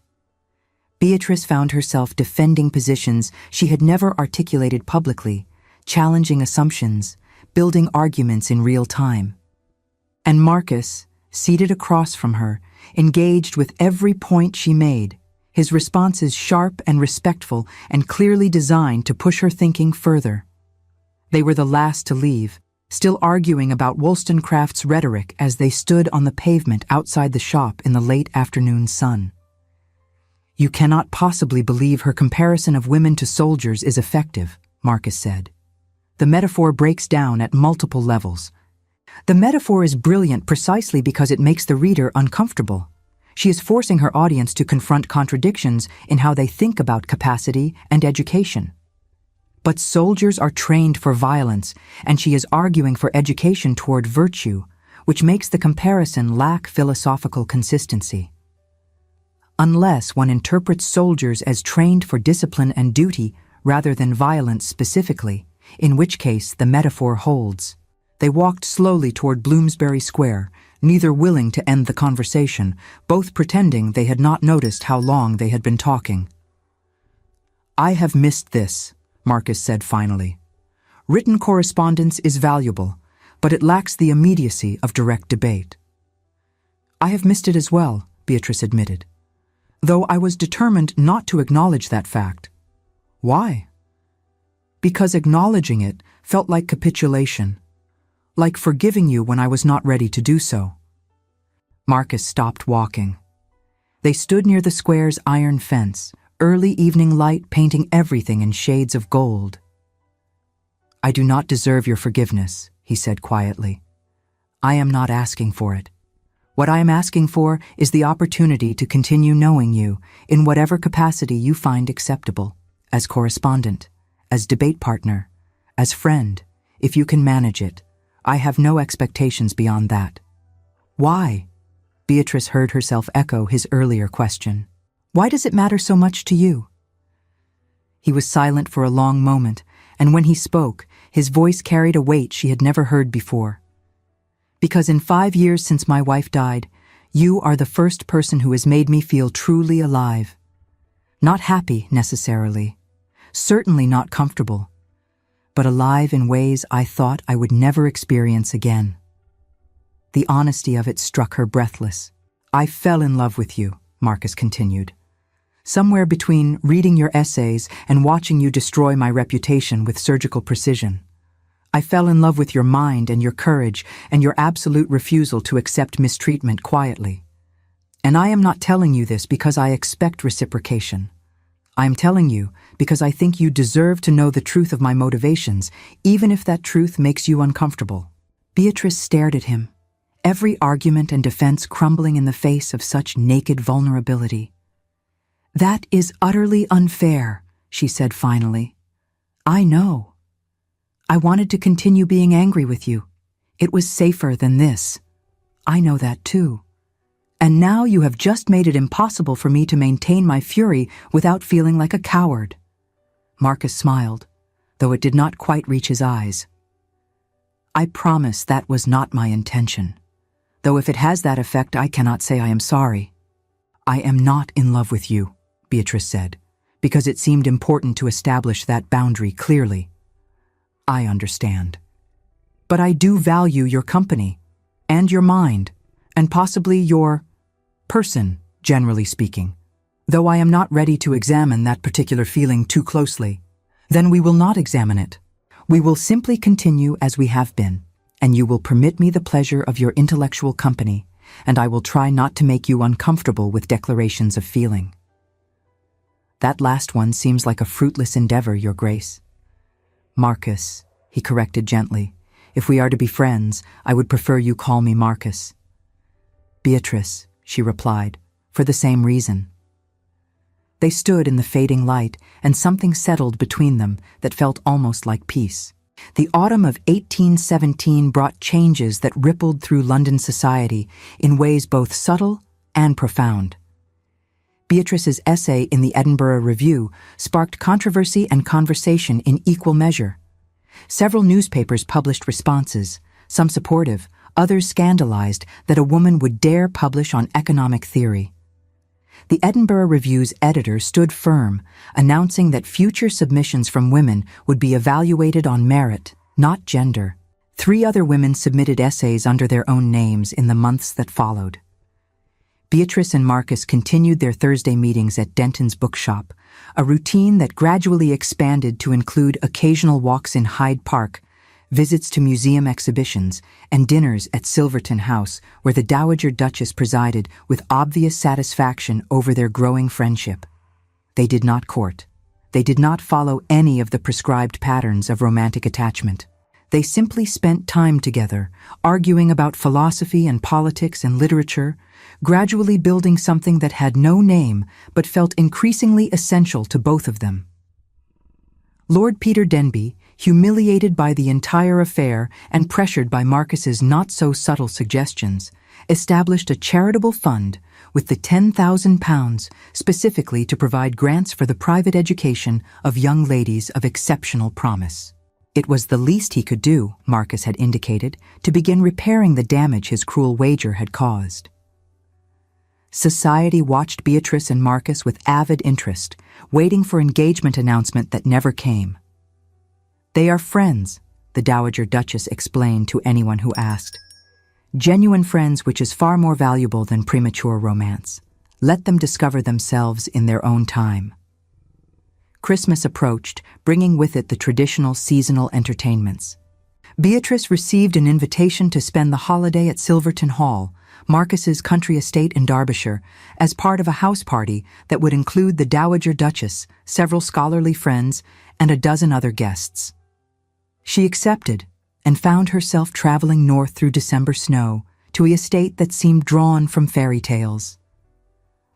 Beatrice found herself defending positions she had never articulated publicly, challenging assumptions, building arguments in real time. And Marcus, seated across from her, engaged with every point she made, his responses sharp and respectful and clearly designed to push her thinking further. They were the last to leave, still arguing about Wollstonecraft's rhetoric as they stood on the pavement outside the shop in the late afternoon sun. "You cannot possibly believe her comparison of women to soldiers is effective," Marcus said. "The metaphor breaks down at multiple levels. The metaphor is brilliant precisely because it makes the reader uncomfortable. She is forcing her audience to confront contradictions in how they think about capacity and education. But soldiers are trained for violence, and she is arguing for education toward virtue, which makes the comparison lack philosophical consistency. Unless one interprets soldiers as trained for discipline and duty rather than violence specifically, in which case the metaphor holds." They walked slowly toward Bloomsbury Square, neither willing to end the conversation, both pretending they had not noticed how long they had been talking. "I have missed this," Marcus said finally. "Written correspondence is valuable, but it lacks the immediacy of direct debate." "I have missed it as well," Beatrice admitted, though I was determined not to acknowledge that fact. "Why?" "Because acknowledging it felt like capitulation, like forgiving you when I was not ready to do so." Marcus stopped walking. They stood near the square's iron fence, early evening light painting everything in shades of gold. "I do not deserve your forgiveness," he said quietly. "I am not asking for it. What I am asking for is the opportunity to continue knowing you in whatever capacity you find acceptable, as correspondent, as debate partner, as friend, if you can manage it. I have no expectations beyond that." "Why?" Beatrice heard herself echo his earlier question. "Why does it matter so much to you?" He was silent for a long moment, and when he spoke, his voice carried a weight she had never heard before. "Because in 5 years since my wife died, you are the first person who has made me feel truly alive. Not happy, necessarily. Certainly not comfortable. But alive in ways I thought I would never experience again." The honesty of it struck her breathless. "I fell in love with you," Marcus continued. "Somewhere between reading your essays and watching you destroy my reputation with surgical precision. I fell in love with your mind and your courage and your absolute refusal to accept mistreatment quietly. And I am not telling you this because I expect reciprocation. I am telling you because I think you deserve to know the truth of my motivations, even if that truth makes you uncomfortable." Beatrice stared at him, every argument and defense crumbling in the face of such naked vulnerability. "That is utterly unfair," she said finally. "I know. I wanted to continue being angry with you. It was safer than this. I know that too. And now you have just made it impossible for me to maintain my fury without feeling like a coward." Marcus smiled, though it did not quite reach his eyes. "I promise that was not my intention. Though if it has that effect, I cannot say I am sorry." "I am not in love with you," Beatrice said, because it seemed important to establish that boundary clearly. "I understand. But I do value your company, and your mind, and possibly your person, generally speaking. Though I am not ready to examine that particular feeling too closely. Then we will not examine it. We will simply continue as we have been, and you will permit me the pleasure of your intellectual company, and I will try not to make you uncomfortable with declarations of feeling." "That last one seems like a fruitless endeavor, Your Grace." "Marcus," he corrected gently, If we are to be friends, I would prefer you call me Marcus. Beatrice, she replied, for the same reason. They stood in the fading light, and something settled between them that felt almost like peace. The autumn of 1817 brought changes that rippled through London society in ways both subtle and profound. Beatrice's essay in the Edinburgh Review sparked controversy and conversation in equal measure. Several newspapers published responses, some supportive, others scandalized that a woman would dare publish on economic theory. The Edinburgh Review's editor stood firm, announcing that future submissions from women would be evaluated on merit, not gender. 3 other women submitted essays under their own names in the months that followed. Beatrice and Marcus continued their Thursday meetings at Denton's bookshop, a routine that gradually expanded to include occasional walks in Hyde Park, visits to museum exhibitions, and dinners at Silverton House, where the Dowager Duchess presided with obvious satisfaction over their growing friendship. They did not court. They did not follow any of the prescribed patterns of romantic attachment. They simply spent time together, arguing about philosophy and politics and literature, gradually building something that had no name but felt increasingly essential to both of them. Lord Peter Denby, humiliated by the entire affair and pressured by Marcus's not-so-subtle suggestions, established a charitable fund with the £10,000 specifically to provide grants for the private education of young ladies of exceptional promise. It was the least he could do, Marcus had indicated, to begin repairing the damage his cruel wager had caused. Society watched Beatrice and Marcus with avid interest, waiting for engagement announcement that never came. They are friends, the Dowager Duchess explained to anyone who asked. Genuine friends, which is far more valuable than premature romance. Let them discover themselves in their own time. Christmas approached, bringing with it the traditional seasonal entertainments. Beatrice received an invitation to spend the holiday at Silverton Hall, Marcus's country estate in Derbyshire, as part of a house party that would include the Dowager Duchess, several scholarly friends, and a dozen other guests. She accepted and found herself traveling north through December snow to an estate that seemed drawn from fairy tales.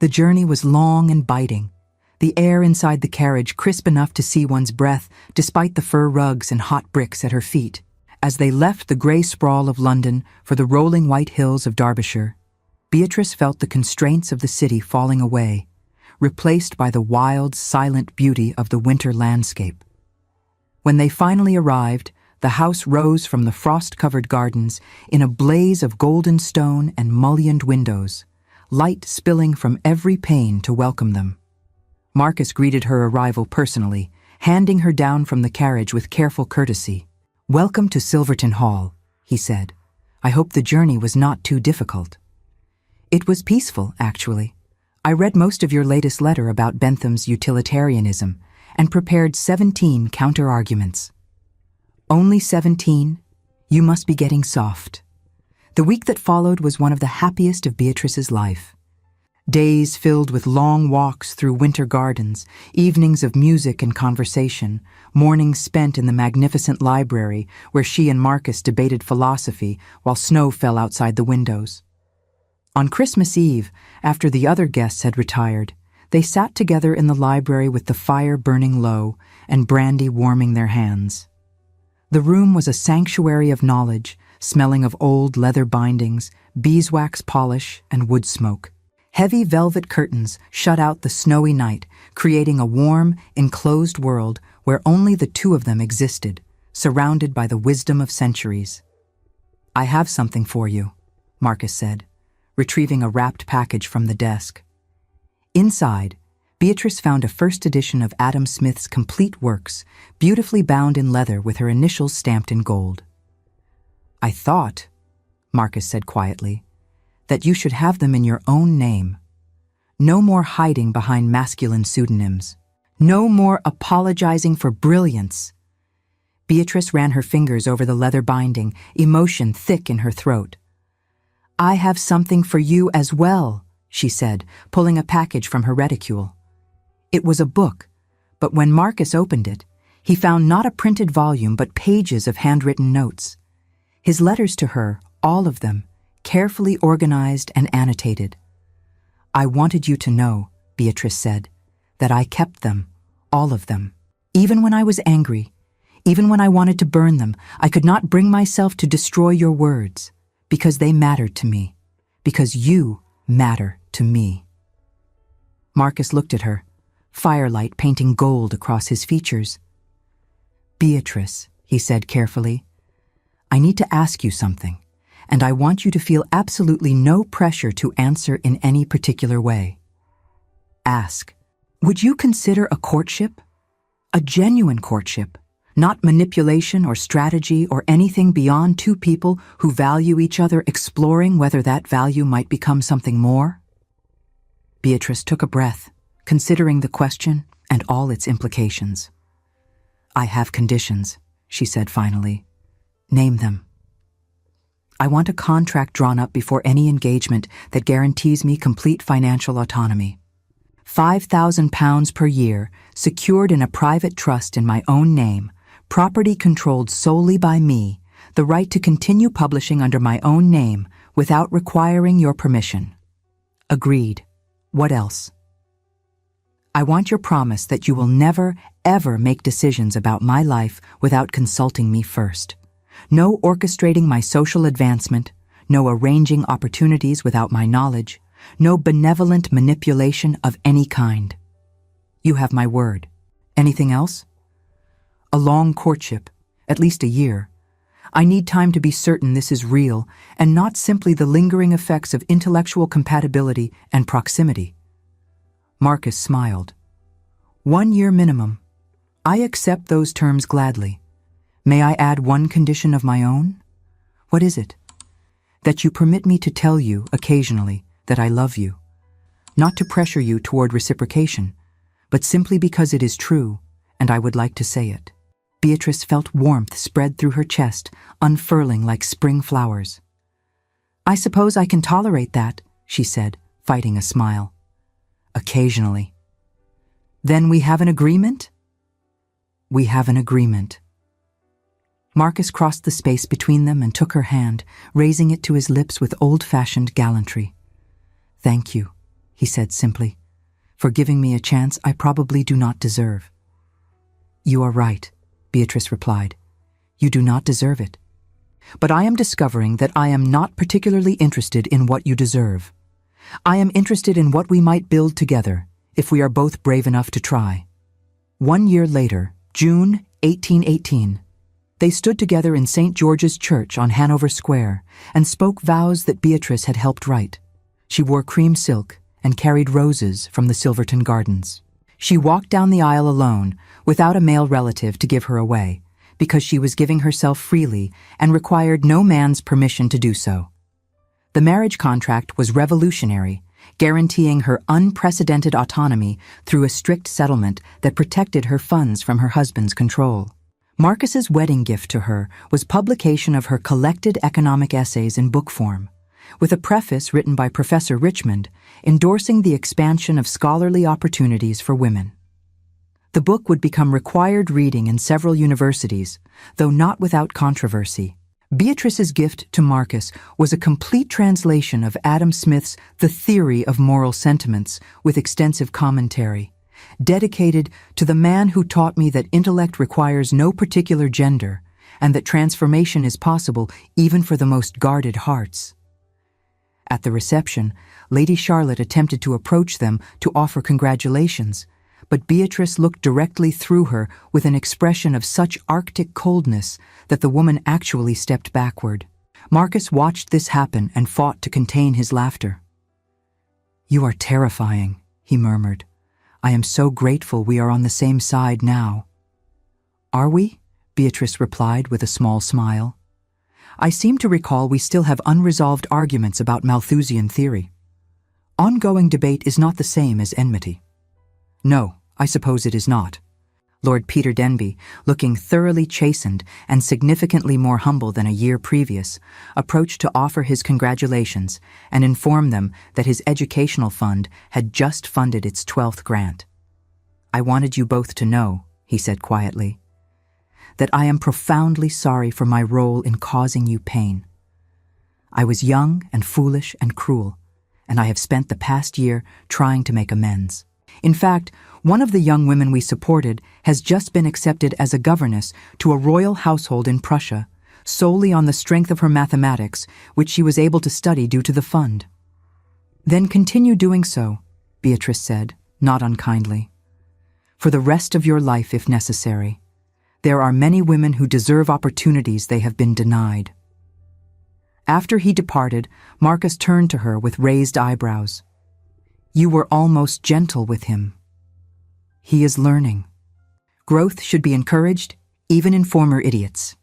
The journey was long and biting, the air inside the carriage crisp enough to see one's breath despite the fur rugs and hot bricks at her feet. As they left the grey sprawl of London for the rolling white hills of Derbyshire, Beatrice felt the constraints of the city falling away, replaced by the wild, silent beauty of the winter landscape. When they finally arrived, the house rose from the frost-covered gardens in a blaze of golden stone and mullioned windows, light spilling from every pane to welcome them. Marcus greeted her arrival personally, handing her down from the carriage with careful courtesy. "Welcome to Silverton Hall," he said. "I hope the journey was not too difficult." "It was peaceful, actually. I read most of your latest letter about Bentham's utilitarianism and prepared 17 counter-arguments." "Only 17? You must be getting soft." The week that followed was one of the happiest of Beatrice's life. Days filled with long walks through winter gardens, evenings of music and conversation, mornings spent in the magnificent library where she and Marcus debated philosophy while snow fell outside the windows. On Christmas Eve, after the other guests had retired, they sat together in the library with the fire burning low and brandy warming their hands. The room was a sanctuary of knowledge, smelling of old leather bindings, beeswax polish, and wood smoke. Heavy velvet curtains shut out the snowy night, creating a warm, enclosed world where only the two of them existed, surrounded by the wisdom of centuries. "I have something for you," Marcus said, retrieving a wrapped package from the desk. Inside, Beatrice found a first edition of Adam Smith's complete works, beautifully bound in leather with her initials stamped in gold. "I thought," Marcus said quietly, "that you should have them in your own name. No more hiding behind masculine pseudonyms. No more apologizing for brilliance." Beatrice ran her fingers over the leather binding, emotion thick in her throat. "I have something for you as well," she said, pulling a package from her reticule. It was a book, but when Marcus opened it, he found not a printed volume but pages of handwritten notes. His letters to her, all of them, carefully organized and annotated. "I wanted you to know," Beatrice said, "that I kept them, all of them. Even when I was angry, even when I wanted to burn them, I could not bring myself to destroy your words, because they mattered to me, because you matter to me." Marcus looked at her, firelight painting gold across his features. "Beatrice," he said carefully, "I need to ask you something, and I want you to feel absolutely no pressure to answer in any particular way. Ask, would you consider a courtship? A genuine courtship, not manipulation or strategy or anything beyond two people who value each other exploring whether that value might become something more?" Beatrice took a breath, considering the question and all its implications. "I have conditions," she said finally. "Name them." "I want a contract drawn up before any engagement that guarantees me complete financial autonomy. £5,000 per year, secured in a private trust in my own name, property controlled solely by me, the right to continue publishing under my own name without requiring your permission." "Agreed. What else?" "I want your promise that you will never, ever make decisions about my life without consulting me first. No orchestrating my social advancement, no arranging opportunities without my knowledge, no benevolent manipulation of any kind. You have my word. Anything else?" "A long courtship, at least a year. I need time to be certain this is real and not simply the lingering effects of intellectual compatibility and proximity." Marcus smiled. "1 year minimum. I accept those terms gladly. May I add one condition of my own?" "What is it?" "That you permit me to tell you, occasionally, that I love you. Not to pressure you toward reciprocation, but simply because it is true, and I would like to say it." Beatrice felt warmth spread through her chest, unfurling like spring flowers. "I suppose I can tolerate that," she said, fighting a smile. "Occasionally." "Then we have an agreement?" "We have an agreement." Marcus crossed the space between them and took her hand, raising it to his lips with old-fashioned gallantry. "Thank you," he said simply, "for giving me a chance I probably do not deserve." "You are right," Beatrice replied. "You do not deserve it. But I am discovering that I am not particularly interested in what you deserve. I am interested in what we might build together, if we are both brave enough to try." 1 year later, June 1818, they stood together in St. George's Church on Hanover Square and spoke vows that Beatrice had helped write. She wore cream silk and carried roses from the Silverton Gardens. She walked down the aisle alone, without a male relative to give her away, because she was giving herself freely and required no man's permission to do so. The marriage contract was revolutionary, guaranteeing her unprecedented autonomy through a strict settlement that protected her funds from her husband's control. Marcus's wedding gift to her was publication of her collected economic essays in book form, with a preface written by Professor Richmond endorsing the expansion of scholarly opportunities for women. The book would become required reading in several universities, though not without controversy. Beatrice's gift to Marcus was a complete translation of Adam Smith's The Theory of Moral Sentiments with extensive commentary, dedicated to the man who taught me that intellect requires no particular gender and that transformation is possible even for the most guarded hearts. At the reception, Lady Charlotte attempted to approach them to offer congratulations, but Beatrice looked directly through her with an expression of such arctic coldness that the woman actually stepped backward. Marcus watched this happen and fought to contain his laughter. "You are terrifying," he murmured. "I am so grateful we are on the same side now." "Are we?" Beatrice replied with a small smile. "I seem to recall we still have unresolved arguments about Malthusian theory. Ongoing debate is not the same as enmity." "No, I suppose it is not." Lord Peter Denby, looking thoroughly chastened and significantly more humble than a year previous, approached to offer his congratulations and inform them that his educational fund had just funded its 12th grant. "I wanted you both to know," he said quietly. that I am profoundly sorry for my role in causing you pain. I was young and foolish and cruel, and I have spent the past year trying to make amends. In fact, one of the young women we supported has just been accepted as a governess to a royal household in Prussia, solely on the strength of her mathematics, which she was able to study due to the fund. Then continue doing so, Beatrice said, not unkindly. For the rest of your life, if necessary. There are many women who deserve opportunities they have been denied. After he departed, Marcus turned to her with raised eyebrows. You were almost gentle with him. He is learning. Growth should be encouraged, even in former idiots.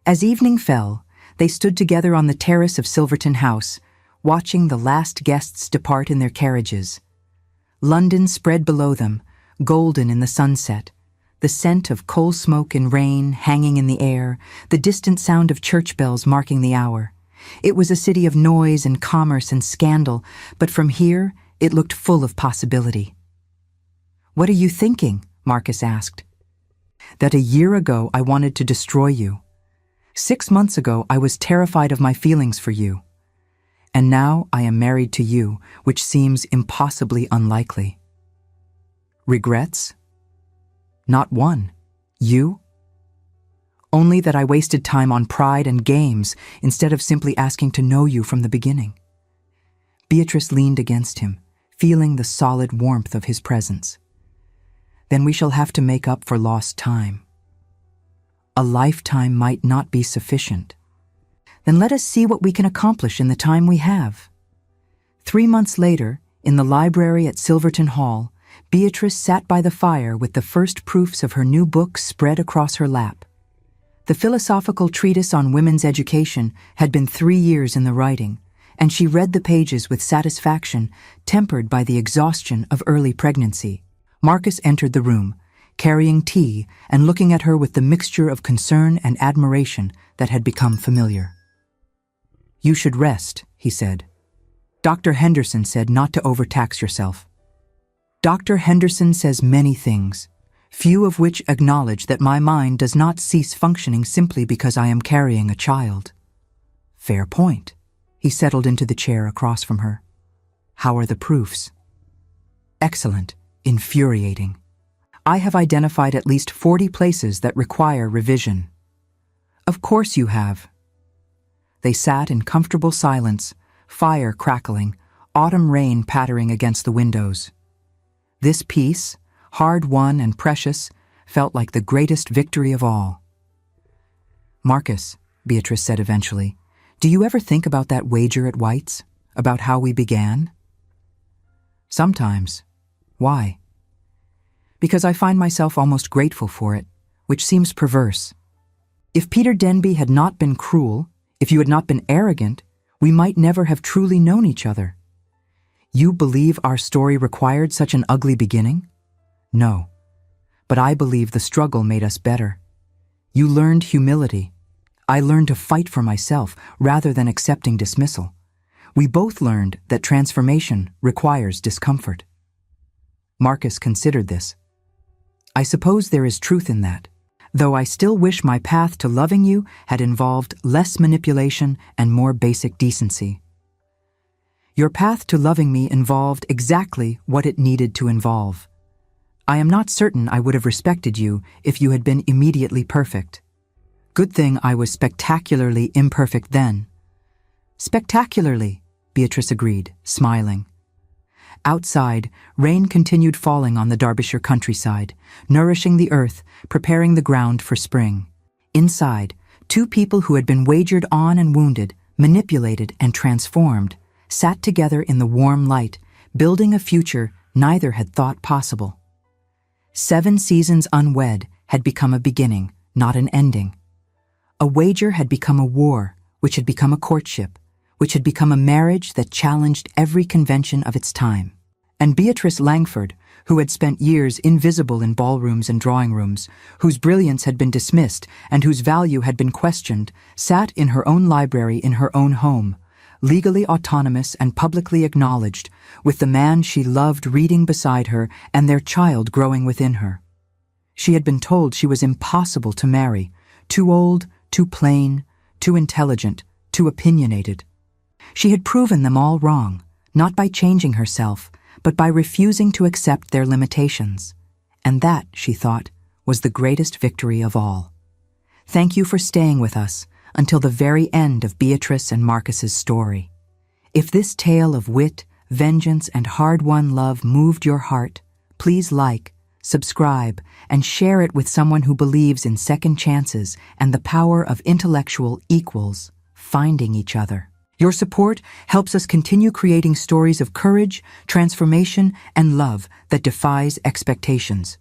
As evening fell, they stood together on the terrace of Silverton House, watching the last guests depart in their carriages. London spread below them, golden in the sunset, the scent of coal smoke and rain hanging in the air, the distant sound of church bells marking the hour. It was a city of noise and commerce and scandal, but from here it looked full of possibility. What are you thinking? Marcus asked. That a year ago I wanted to destroy you. 6 months ago I was terrified of my feelings for you. And now I am married to you, which seems impossibly unlikely. Regrets? Not one. You? Only that I wasted time on pride and games instead of simply asking to know you from the beginning. Beatrice leaned against him, feeling the solid warmth of his presence. Then we shall have to make up for lost time. A lifetime might not be sufficient. Then let us see what we can accomplish in the time we have. 3 months later, in the library at Silverton Hall, Beatrice sat by the fire with the first proofs of her new book spread across her lap. The philosophical treatise on women's education had been 3 years in the writing, and she read the pages with satisfaction, tempered by the exhaustion of early pregnancy. Marcus entered the room, carrying tea and looking at her with the mixture of concern and admiration that had become familiar. You should rest, he said. Dr. Henderson said not to overtax yourself. Dr. Henderson says many things, few of which acknowledge that my mind does not cease functioning simply because I am carrying a child. Fair point. He settled into the chair across from her. How are the proofs? Excellent. Infuriating. I have identified at least 40 places that require revision. Of course you have. They sat in comfortable silence, fire crackling, autumn rain pattering against the windows. This peace, hard-won and precious, felt like the greatest victory of all. Marcus, Beatrice said eventually, do you ever think about that wager at White's? About how we began? Sometimes. Why? Because I find myself almost grateful for it, which seems perverse. If Peter Denby had not been cruel, if you had not been arrogant, we might never have truly known each other. You believe our story required such an ugly beginning? No. But I believe the struggle made us better. You learned humility. I learned to fight for myself rather than accepting dismissal. We both learned that transformation requires discomfort. Marcus considered this. I suppose there is truth in that, though I still wish my path to loving you had involved less manipulation and more basic decency. Your path to loving me involved exactly what it needed to involve. I am not certain I would have respected you if you had been immediately perfect. Good thing I was spectacularly imperfect then. Spectacularly, Beatrice agreed, smiling. Outside, rain continued falling on the Derbyshire countryside, nourishing the earth, preparing the ground for spring. Inside, 2 people who had been wagered on and wounded, manipulated and transformed, sat together in the warm light, building a future neither had thought possible. 7 seasons unwed had become a beginning, not an ending. A wager had become a war, which had become a courtship, which had become a marriage that challenged every convention of its time. And Beatrice Langford, who had spent years invisible in ballrooms and drawing rooms, whose brilliance had been dismissed and whose value had been questioned, sat in her own library in her own home, legally autonomous and publicly acknowledged, with the man she loved reading beside her and their child growing within her. She had been told she was impossible to marry, too old, too plain, too intelligent, too opinionated. She had proven them all wrong, not by changing herself, but by refusing to accept their limitations. And that, she thought, was the greatest victory of all. Thank you for staying with us until the very end of Beatrice and Marcus's story. If this tale of wit, vengeance, and hard-won love moved your heart, please like, subscribe, and share it with someone who believes in second chances and the power of intellectual equals finding each other. Your support helps us continue creating stories of courage, transformation, and love that defies expectations.